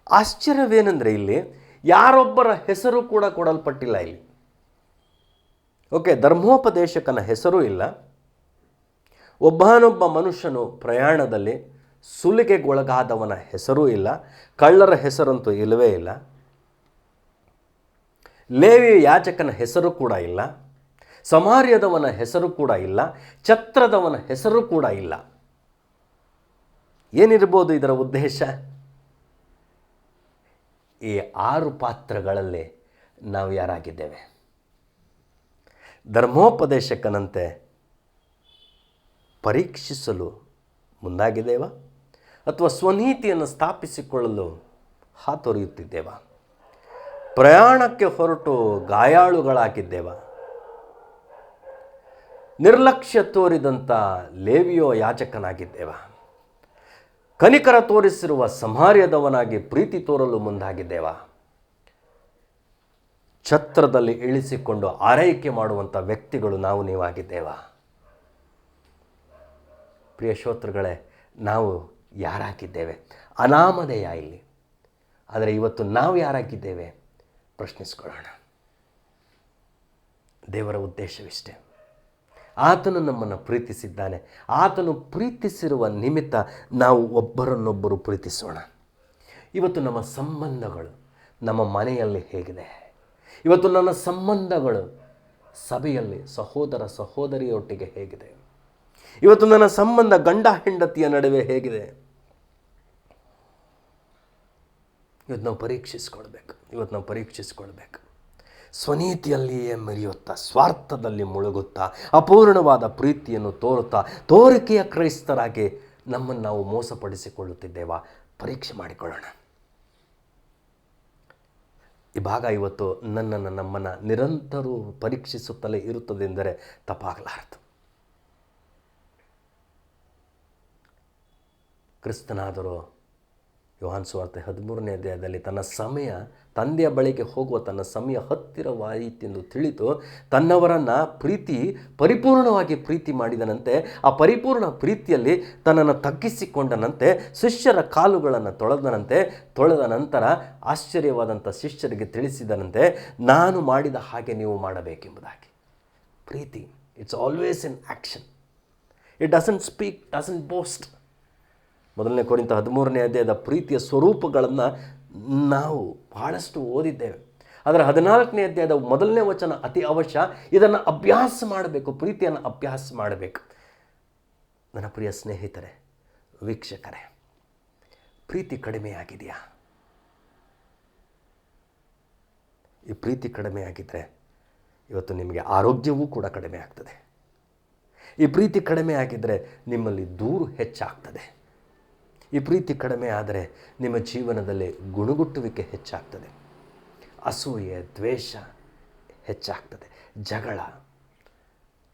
ಆಶ್ಚರ್ಯವೇನೆಂದರೆ ಇಲ್ಲಿ ಯಾರೊಬ್ಬರ ಹೆಸರು ಕೂಡ ಕೊಡಲ್ಪಟ್ಟಿಲ್ಲ. ಇಲ್ಲಿ ಧರ್ಮೋಪದೇಶಕನ ಹೆಸರೂ ಇಲ್ಲ. ಒಬ್ಬನೊಬ್ಬ ಮನುಷ್ಯನು ಪ್ರಯಾಣದಲ್ಲಿ ಸುಲಿಗೆಗೊಳಗಾದವನ ಹೆಸರೂ ಇಲ್ಲ. ಕಳ್ಳರ ಹೆಸರಂತೂ ಇಲ್ಲವೇ ಇಲ್ಲ. ಲೇವಿ ಯಾಜಕನ ಹೆಸರು ಕೂಡ ಇಲ್ಲ. ಸಮಾರ್ಯದವನ ಹೆಸರು ಕೂಡ ಇಲ್ಲ. ಛತ್ರದವನ ಹೆಸರು ಕೂಡ ಇಲ್ಲ. ಏನಿರ್ಬೋದು ಇದರ ಉದ್ದೇಶ? ಈ 6 ಪಾತ್ರಗಳಲ್ಲಿ ನಾವು ಯಾರಾಗಿದ್ದೇವೆ? ಧರ್ಮೋಪದೇಶಕನಂತೆ ಪರೀಕ್ಷಿಸಲು ಮುಂದಾಗಿದ್ದೇವಾ? ಅಥವಾ ಸ್ವನೀತಿಯನ್ನು ಸ್ಥಾಪಿಸಿಕೊಳ್ಳಲು ಹಾತೊರೆಯುತ್ತಿದ್ದೇವಾ? ಪ್ರಯಾಣಕ್ಕೆ ಹೊರಟು ಗಾಯಾಳುಗಳಾಗಿದ್ದೇವಾ? ನಿರ್ಲಕ್ಷ್ಯ ತೋರಿದಂಥ ಲೇವಿಯೋ ಯಾಜಕನಾಗಿದ್ದೇವಾ? ಕನಿಕರ ತೋರಿಸಿರುವ ಸಮಾರ್ಯದವನಾಗಿ ಪ್ರೀತಿ ತೋರಲು ಮುಂದಾಗಿದ್ದೇವಾ? ಛತ್ರದಲ್ಲಿ ಇಳಿಸಿಕೊಂಡು ಆರೈಕೆ ಮಾಡುವಂಥ ವ್ಯಕ್ತಿಗಳು ನಾವು ನೀವಾಗಿದ್ದೇವಾ? ಪ್ರಿಯ ಶ್ರೋತೃಗಳೇ, ನಾವು ಯಾರಾಗಿದ್ದೇವೆ? ಅನಾಮಧೇಯ ಇಲ್ಲಿ. ಆದರೆ ಇವತ್ತು ನಾವು ಯಾರಾಗಿದ್ದೇವೆ ಪ್ರಶ್ನಿಸ್ಕೊಳ್ಳೋಣ. ದೇವರ ಉದ್ದೇಶವಿಷ್ಟೇ. ಆತನು ನಮ್ಮನ್ನು ಪ್ರೀತಿಸಿದ್ದಾನೆ. ಆತನು ಪ್ರೀತಿಸಿರುವ ನಿಮಿತ್ತ ನಾವು ಒಬ್ಬರನ್ನೊಬ್ಬರು ಪ್ರೀತಿಸೋಣ. ಇವತ್ತು ನಮ್ಮ ಸಂಬಂಧಗಳು ನಮ್ಮ ಮನೆಯಲ್ಲಿ ಹೇಗಿದೆ? ಇವತ್ತು ನನ್ನ ಸಂಬಂಧಗಳು ಸಭೆಯಲ್ಲಿ ಸಹೋದರ ಸಹೋದರಿಯೊಟ್ಟಿಗೆ ಹೇಗಿದೆ? ಇವತ್ತು ನನ್ನ ಸಂಬಂಧ ಗಂಡ ಹೆಂಡತಿಯ ನಡುವೆ ಹೇಗಿದೆ? ಇವತ್ತು ನಾವು ಪರೀಕ್ಷಿಸ್ಕೊಳ್ಬೇಕು. ಸ್ವನೀತಿಯಲ್ಲಿಯೇ ಮೆರೆಯುತ್ತಾ, ಸ್ವಾರ್ಥದಲ್ಲಿ ಮುಳುಗುತ್ತಾ, ಅಪೂರ್ಣವಾದ ಪ್ರೀತಿಯನ್ನು ತೋರುತ್ತಾ, ತೋರಿಕೆಯ ಕ್ರೈಸ್ತರಾಗಿ ನಮ್ಮನ್ನು ನಾವು ಮೋಸಪಡಿಸಿಕೊಳ್ಳುತ್ತಿದ್ದೇವಾ? ಪರೀಕ್ಷೆ ಮಾಡಿಕೊಳ್ಳೋಣ. ಈ ಭಾಗ ಇವತ್ತು ನಮ್ಮನ್ನು ನಿರಂತರ ಪರೀಕ್ಷಿಸುತ್ತಲೇ ಇರುತ್ತದೆಂದರೆ ತಪ್ಪಾಗಲಾರದು. ಕ್ರಿಸ್ತನಾದರೂ ಯೋಹಾನ ಸುವಾರ್ತೆ 13ನೇ ಅಧ್ಯಾಯದಲ್ಲಿ ತನ್ನ ಸಮಯ, ತಂದೆಯ ಬಳಿಗೆ ಹೋಗುವ ತನ್ನ ಸಮಯ ಹತ್ತಿರವಾಯಿತೆಂದು ತಿಳಿದು ತನ್ನವರನ್ನು ಪರಿಪೂರ್ಣವಾಗಿ ಪ್ರೀತಿ ಮಾಡಿದನಂತೆ. ಆ ಪರಿಪೂರ್ಣ ಪ್ರೀತಿಯಲ್ಲಿ ತನ್ನನ್ನು ತಗ್ಗಿಸಿಕೊಂಡನಂತೆ, ಶಿಷ್ಯರ ಕಾಲುಗಳನ್ನು ತೊಳೆದ ನಂತರ ಆಶ್ಚರ್ಯವಾದಂಥ ಶಿಷ್ಯರಿಗೆ ತಿಳಿಸಿದನಂತೆ, ನಾನು ಮಾಡಿದ ಹಾಗೆ ನೀವು ಮಾಡಬೇಕೆಂಬುದಾಗಿ. ಪ್ರೀತಿ, it's always in action. It doesn't speak, doesn't boast. 1 ಕೊರಿಂಥ 13ನೇ ಅಧ್ಯಾಯದ ಪ್ರೀತಿಯ ಸ್ವರೂಪಗಳನ್ನು ನಾವು ಬಹಳಷ್ಟು ಓದಿದ್ದೇವೆ. ಆದರೆ 14ನೇ ಅಧ್ಯಾಯದ 1ನೇ ವಚನ ಅತಿ ಅವಶ್ಯ. ಇದನ್ನು ಅಭ್ಯಾಸ ಮಾಡಬೇಕು, ಪ್ರೀತಿಯನ್ನು ಅಭ್ಯಾಸ ಮಾಡಬೇಕು. ನನ್ನ ಪ್ರಿಯ ಸ್ನೇಹಿತರೆ, ವೀಕ್ಷಕರೇ, ಪ್ರೀತಿ ಕಡಿಮೆಯಾಗಿದೆಯಾ? ಈ ಪ್ರೀತಿ ಕಡಿಮೆಯಾಗಿದ್ದರೆ ಇವತ್ತು ನಿಮಗೆ ಆರೋಗ್ಯವೂ ಕೂಡ ಕಡಿಮೆ ಆಗ್ತದೆ. ಈ ಪ್ರೀತಿ ಕಡಿಮೆ ಆಗಿದ್ದರೆ ನಿಮ್ಮಲ್ಲಿ ದೂರು ಹೆಚ್ಚಾಗ್ತದೆ. ಈ ಪ್ರೀತಿ ಕಡಿಮೆ ಆದರೆ ನಿಮ್ಮ ಜೀವನದಲ್ಲಿ ಗುಣಗುಟ್ಟುವಿಕೆ ಹೆಚ್ಚಾಗ್ತದೆ. ಅಸೂಯೆ, ದ್ವೇಷ ಹೆಚ್ಚಾಗ್ತದೆ. ಜಗಳ,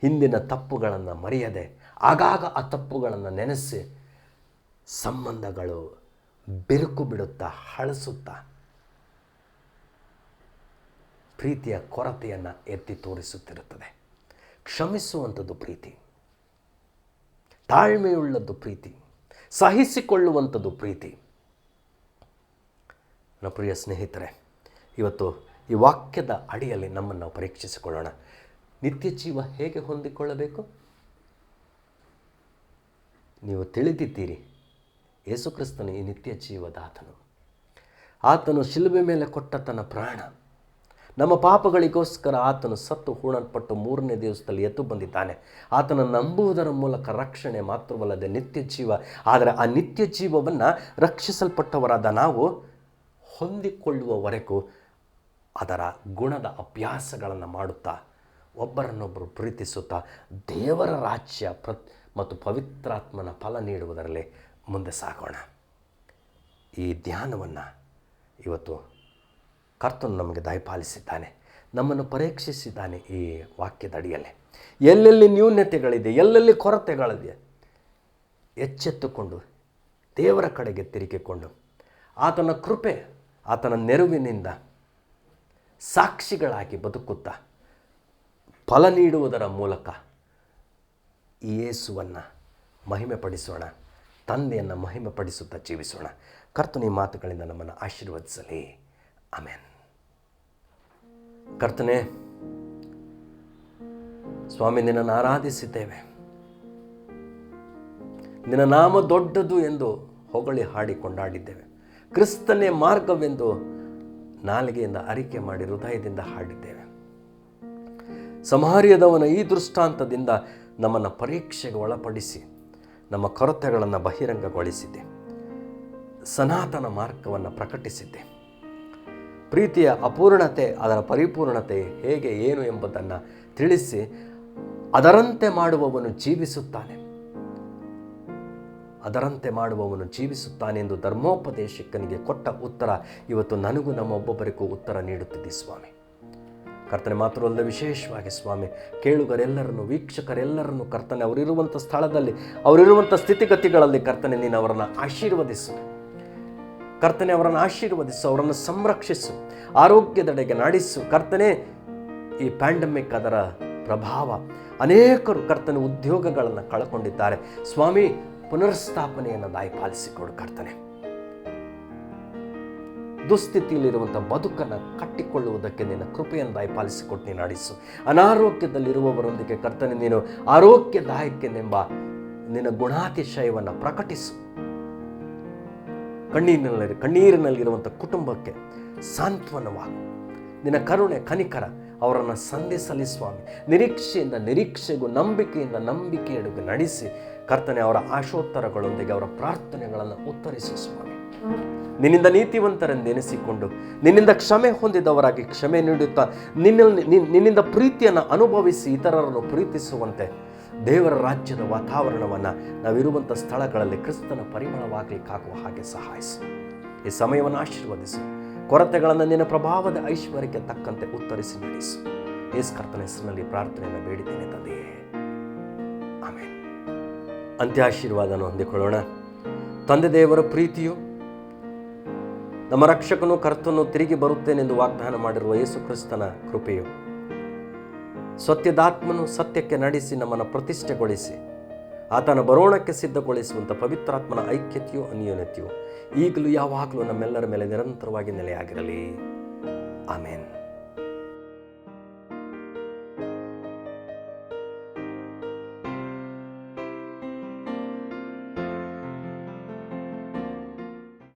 ಹಿಂದಿನ ತಪ್ಪುಗಳನ್ನು ಮರೆಯದೆ ಆಗಾಗ ಆ ತಪ್ಪುಗಳನ್ನು ನೆನೆಸಿ ಸಂಬಂಧಗಳು ಬಿರುಕು ಬಿಡುತ್ತಾ, ಹಳಸುತ್ತಾ ಪ್ರೀತಿಯ ಕೊರತೆಯನ್ನು ಎತ್ತಿ ತೋರಿಸುತ್ತಿರುತ್ತದೆ. ಕ್ಷಮಿಸುವಂಥದ್ದು ಪ್ರೀತಿ, ತಾಳ್ಮೆಯುಳ್ಳದ್ದು ಪ್ರೀತಿ, ಸಹಿಸಿಕೊಳ್ಳುವಂಥದ್ದು ಪ್ರೀತಿ. ನನ್ನ ಪ್ರಿಯ ಸ್ನೇಹಿತರೆ, ಇವತ್ತು ಈ ವಾಕ್ಯದ ಅಡಿಯಲ್ಲಿ ನಮ್ಮನ್ನು ನಾವು ಪರೀಕ್ಷಿಸಿಕೊಳ್ಳೋಣ. ನಿತ್ಯ ಜೀವ ಹೇಗೆ ಹೊಂದಿಕೊಳ್ಳಬೇಕು? ನೀವು ತಿಳಿದಿದ್ದೀರಿ, ಯೇಸುಕ್ರಿಸ್ತನು ಈ ನಿತ್ಯ ಜೀವದಾತನು. ಆತನು ಶಿಲುಬೆ ಮೇಲೆ ಕೊಟ್ಟ ತನ್ನ ಪ್ರಾಣ, ನಮ್ಮ ಪಾಪಗಳಿಗೋಸ್ಕರ ಆತನು ಸತ್ತು ಹೂಣಲ್ಪಟ್ಟು 3ನೇ ದಿವಸದಲ್ಲಿ ಎದ್ದು ಬಂದಿದ್ದಾನೆ. ಆತನ ನಂಬುವುದರ ಮೂಲಕ ರಕ್ಷಣೆ ಮಾತ್ರವಲ್ಲದೆ ನಿತ್ಯ ಜೀವ. ಆದರೆ ಆ ನಿತ್ಯ ಜೀವವನ್ನು ರಕ್ಷಿಸಲ್ಪಟ್ಟವರಾದ ನಾವು ಹೊಂದಿಕೊಳ್ಳುವವರೆಗೂ ಅದರ ಗುಣದ ಅಭ್ಯಾಸಗಳನ್ನು ಮಾಡುತ್ತಾ, ಒಬ್ಬರನ್ನೊಬ್ಬರು ಪ್ರೀತಿಸುತ್ತಾ, ದೇವರ ರಾಜ್ಯ ಮತ್ತು ಪವಿತ್ರಾತ್ಮನ ಫಲ ನೀಡುವುದರಲ್ಲಿ ಮುಂದೆ ಸಾಗೋಣ. ಈ ಧ್ಯಾನವನ್ನು ಇವತ್ತು ಕರ್ತನು ನಮಗೆ ದಯಪಾಲಿಸಿದ್ದಾನೆ, ನಮ್ಮನ್ನು ಪರೀಕ್ಷಿಸಿದ್ದಾನೆ. ಈ ವಾಕ್ಯದ ಅಡಿಯಲ್ಲಿ ಎಲ್ಲೆಲ್ಲಿ ನ್ಯೂನತೆಗಳಿದೆ, ಎಲ್ಲೆಲ್ಲಿ ಕೊರತೆಗಳಿದೆ, ಎಚ್ಚೆತ್ತುಕೊಂಡು ದೇವರ ಕಡೆಗೆ ತಿರುಗಿಕೊಂಡು ಆತನ ಕೃಪೆ, ಆತನ ನೆರವಿನಿಂದ ಸಾಕ್ಷಿಗಳಾಗಿ ಬದುಕುತ್ತಾ ಫಲ ನೀಡುವುದರ ಮೂಲಕ ಈ ಯೇಸುವನ್ನು ಮಹಿಮೆಪಡಿಸೋಣ, ತಂದೆಯನ್ನು ಮಹಿಮೆಪಡಿಸುತ್ತಾ ಜೀವಿಸೋಣ. ಕರ್ತನ ಈ ಮಾತುಗಳಿಂದ ನಮ್ಮನ್ನು ಆಶೀರ್ವದಿಸಲಿ. ಆಮೆನ್. ಕರ್ತನೇ, ಸ್ವಾಮಿ, ನಿನ್ನನ್ನು ಆರಾಧಿಸಿದ್ದೇವೆ. ನಿನ್ನ ನಾಮ ದೊಡ್ಡದು ಎಂದು ಹೊಗಳಿ ಹಾಡಿ ಕೊಂಡಾಡಿದ್ದೇವೆ. ಕ್ರಿಸ್ತನೇ ಮಾರ್ಗವೆಂದು ನಾಲಿಗೆಯಿಂದ ಅರಿಕೆ ಮಾಡಿ ಹೃದಯದಿಂದ ಹಾಡಿದ್ದೇವೆ. ಸಮಾರ್ಯದವನ ಈ ದೃಷ್ಟಾಂತದಿಂದ ನಮ್ಮನ್ನು ಪರೀಕ್ಷೆಗೆ ಒಳಪಡಿಸಿ ನಮ್ಮ ಕೊರತೆಗಳನ್ನು ಬಹಿರಂಗಗೊಳಿಸಿದ್ದೆ. ಸನಾತನ ಮಾರ್ಗವನ್ನು ಪ್ರಕಟಿಸಿದ್ದೆ. ಪ್ರೀತಿಯ ಅಪೂರ್ಣತೆ, ಅದರ ಪರಿಪೂರ್ಣತೆ ಹೇಗೆ, ಏನು ಎಂಬುದನ್ನು ತಿಳಿಸಿ ಅದರಂತೆ ಮಾಡುವವನು ಜೀವಿಸುತ್ತಾನೆ ಎಂದು ಧರ್ಮೋಪದೇಶಕನಿಗೆ ಕೊಟ್ಟ ಉತ್ತರ ಇವತ್ತು ನನಗೂ ನಮ್ಮ ಒಬ್ಬೊಬ್ಬರಿಗೂ ಉತ್ತರ ನೀಡುತ್ತಿದೆ ಸ್ವಾಮಿ. ಕರ್ತನೆ ಮಾತ್ರವಲ್ಲದೆ ವಿಶೇಷವಾಗಿ ಸ್ವಾಮಿ, ಕೇಳುಗರೆಲ್ಲರನ್ನು, ವೀಕ್ಷಕರೆಲ್ಲರನ್ನು ಕರ್ತನೆ ಅವರಿರುವಂಥ ಸ್ಥಳದಲ್ಲಿ, ಅವರಿರುವಂಥ ಸ್ಥಿತಿಗತಿಗಳಲ್ಲಿ ಕರ್ತನೆ ನೀನು ಅವರನ್ನು ಆಶೀರ್ವದಿಸು. ಕರ್ತನೆ ಅವರನ್ನು ಆಶೀರ್ವದಿಸು, ಅವರನ್ನು ಸಂರಕ್ಷಿಸು, ಆರೋಗ್ಯದೆಡೆಗೆ ನಡೆಸು. ಕರ್ತನೆ, ಈ ಪ್ಯಾಂಡಮಿಕ್ ಅದರ ಪ್ರಭಾವ, ಅನೇಕರು ಕರ್ತನೆ ಉದ್ಯೋಗಗಳನ್ನು ಕಳ್ಕೊಂಡಿದ್ದಾರೆ ಸ್ವಾಮಿ. ಪುನರ್ಸ್ಥಾಪನೆಯನ್ನು ದಾಯಪಾಲಿಸಿಕೊಡು ಕರ್ತನೆ. ದುಸ್ಥಿತಿಯಲ್ಲಿರುವಂಥ ಬದುಕನ್ನು ಕಟ್ಟಿಕೊಳ್ಳುವುದಕ್ಕೆ ನಿನ್ನ ಕೃಪೆಯನ್ನು ದಾಯಪಾಲಿಸಿಕೊಟ್ಟು ನೀನು ನಡೆಸು. ಅನಾರೋಗ್ಯದಲ್ಲಿರುವವರೊಂದಿಗೆ ಕರ್ತನೆ ನೀನು ಆರೋಗ್ಯದಾಯಕನೆಂಬ ನಿನ್ನ ಗುಣಾತಿಶಯವನ್ನು ಪ್ರಕಟಿಸು. ಕಣ್ಣೀರಿನಲ್ಲಿರುವಂಥ ಕುಟುಂಬಕ್ಕೆ ಸಾಂತ್ವನವಾಗು. ನಿನ್ನ ಕರುಣೆ ಕನಿಕರ ಅವರನ್ನು ಸಂಧಿಸಲಿ ಸ್ವಾಮಿ. ನಿರೀಕ್ಷೆಯಿಂದ ನಿರೀಕ್ಷೆಗೂ, ನಂಬಿಕೆಯಿಂದ ನಂಬಿಕೆಯೆಡೆಗೂ ನಡೆಸಿ ಕರ್ತನೆ ಅವರ ಆಶೋತ್ತರಗಳೊಂದಿಗೆ ಅವರ ಪ್ರಾರ್ಥನೆಗಳನ್ನು ಉತ್ತರಿಸು ಸ್ವಾಮಿ. ನಿನ್ನಿಂದ ನೀತಿವಂತರೆಂದೆನಿಸಿಕೊಂಡು ನಿನ್ನಿಂದ ಕ್ಷಮೆ ಹೊಂದಿದವರಾಗಿ ಕ್ಷಮೆ ನೀಡುತ್ತಾ ನಿನ್ನಿಂದ ಪ್ರೀತಿಯನ್ನು ಅನುಭವಿಸಿ ಇತರರನ್ನು ಪ್ರೀತಿಸುವಂತೆ ದೇವರ ರಾಜ್ಯದ ವಾತಾವರಣವನ್ನು ನಾವಿರುವಂಥ ಸ್ಥಳಗಳಲ್ಲಿ ಕ್ರಿಸ್ತನ ಪರಿಮಳವಾಗಲಿಕ್ಕಾಗುವ ಹಾಗೆ ಸಹಾಯಿಸು. ಈ ಸಮಯವನ್ನು ಆಶೀರ್ವದಿಸು. ಕೊರತೆಗಳನ್ನು ನಿನ್ನ ಪ್ರಭಾವದ ಐಶ್ವರ್ಯಕ್ಕೆ ತಕ್ಕಂತೆ ಉತ್ತರಿಸಿ ನಡೆಸು. ಯೇಸು ಕರ್ತನ ಹೆಸರಿನಲ್ಲಿ ಪ್ರಾರ್ಥನೆಯನ್ನು ಬೇಡಿದ್ದೇನೆ ತಂದೆಯೇ, ಆಮೆನ್. ಅಂತ್ಯಾಶೀರ್ವಾದವನ್ನು ಹೊಂದಿಕೊಳ್ಳೋಣ. ತಂದೆ ದೇವರ ಪ್ರೀತಿಯು, ನಮ್ಮ ರಕ್ಷಕನು ಕರ್ತನು ತಿರುಗಿ ಬರುತ್ತೇನೆಂದು ವಾಗ್ದಾನ ಮಾಡಿರುವ ಯೇಸು ಕ್ರಿಸ್ತನ ಕೃಪೆಯು, ಸತ್ಯದಾತ್ಮನು ಸತ್ಯಕ್ಕೆ ನಡೆಸಿ ನಮ್ಮನ್ನು ಪ್ರತಿಷ್ಠೆಗೊಳಿಸಿ ಆತನ ಬರೋಣಕ್ಕೆ ಸಿದ್ಧಗೊಳಿಸುವಂಥ ಪವಿತ್ರಾತ್ಮನ ಐಕ್ಯತೆಯು ಅನ್ಯೋನ್ಯತೆಯು ಈಗಲೂ ಯಾವಾಗಲೂ ನಮ್ಮೆಲ್ಲರ ಮೇಲೆ ನಿರಂತರವಾಗಿ ನೆಲೆಯಾಗಿರಲಿ. ಆಮೇನ್.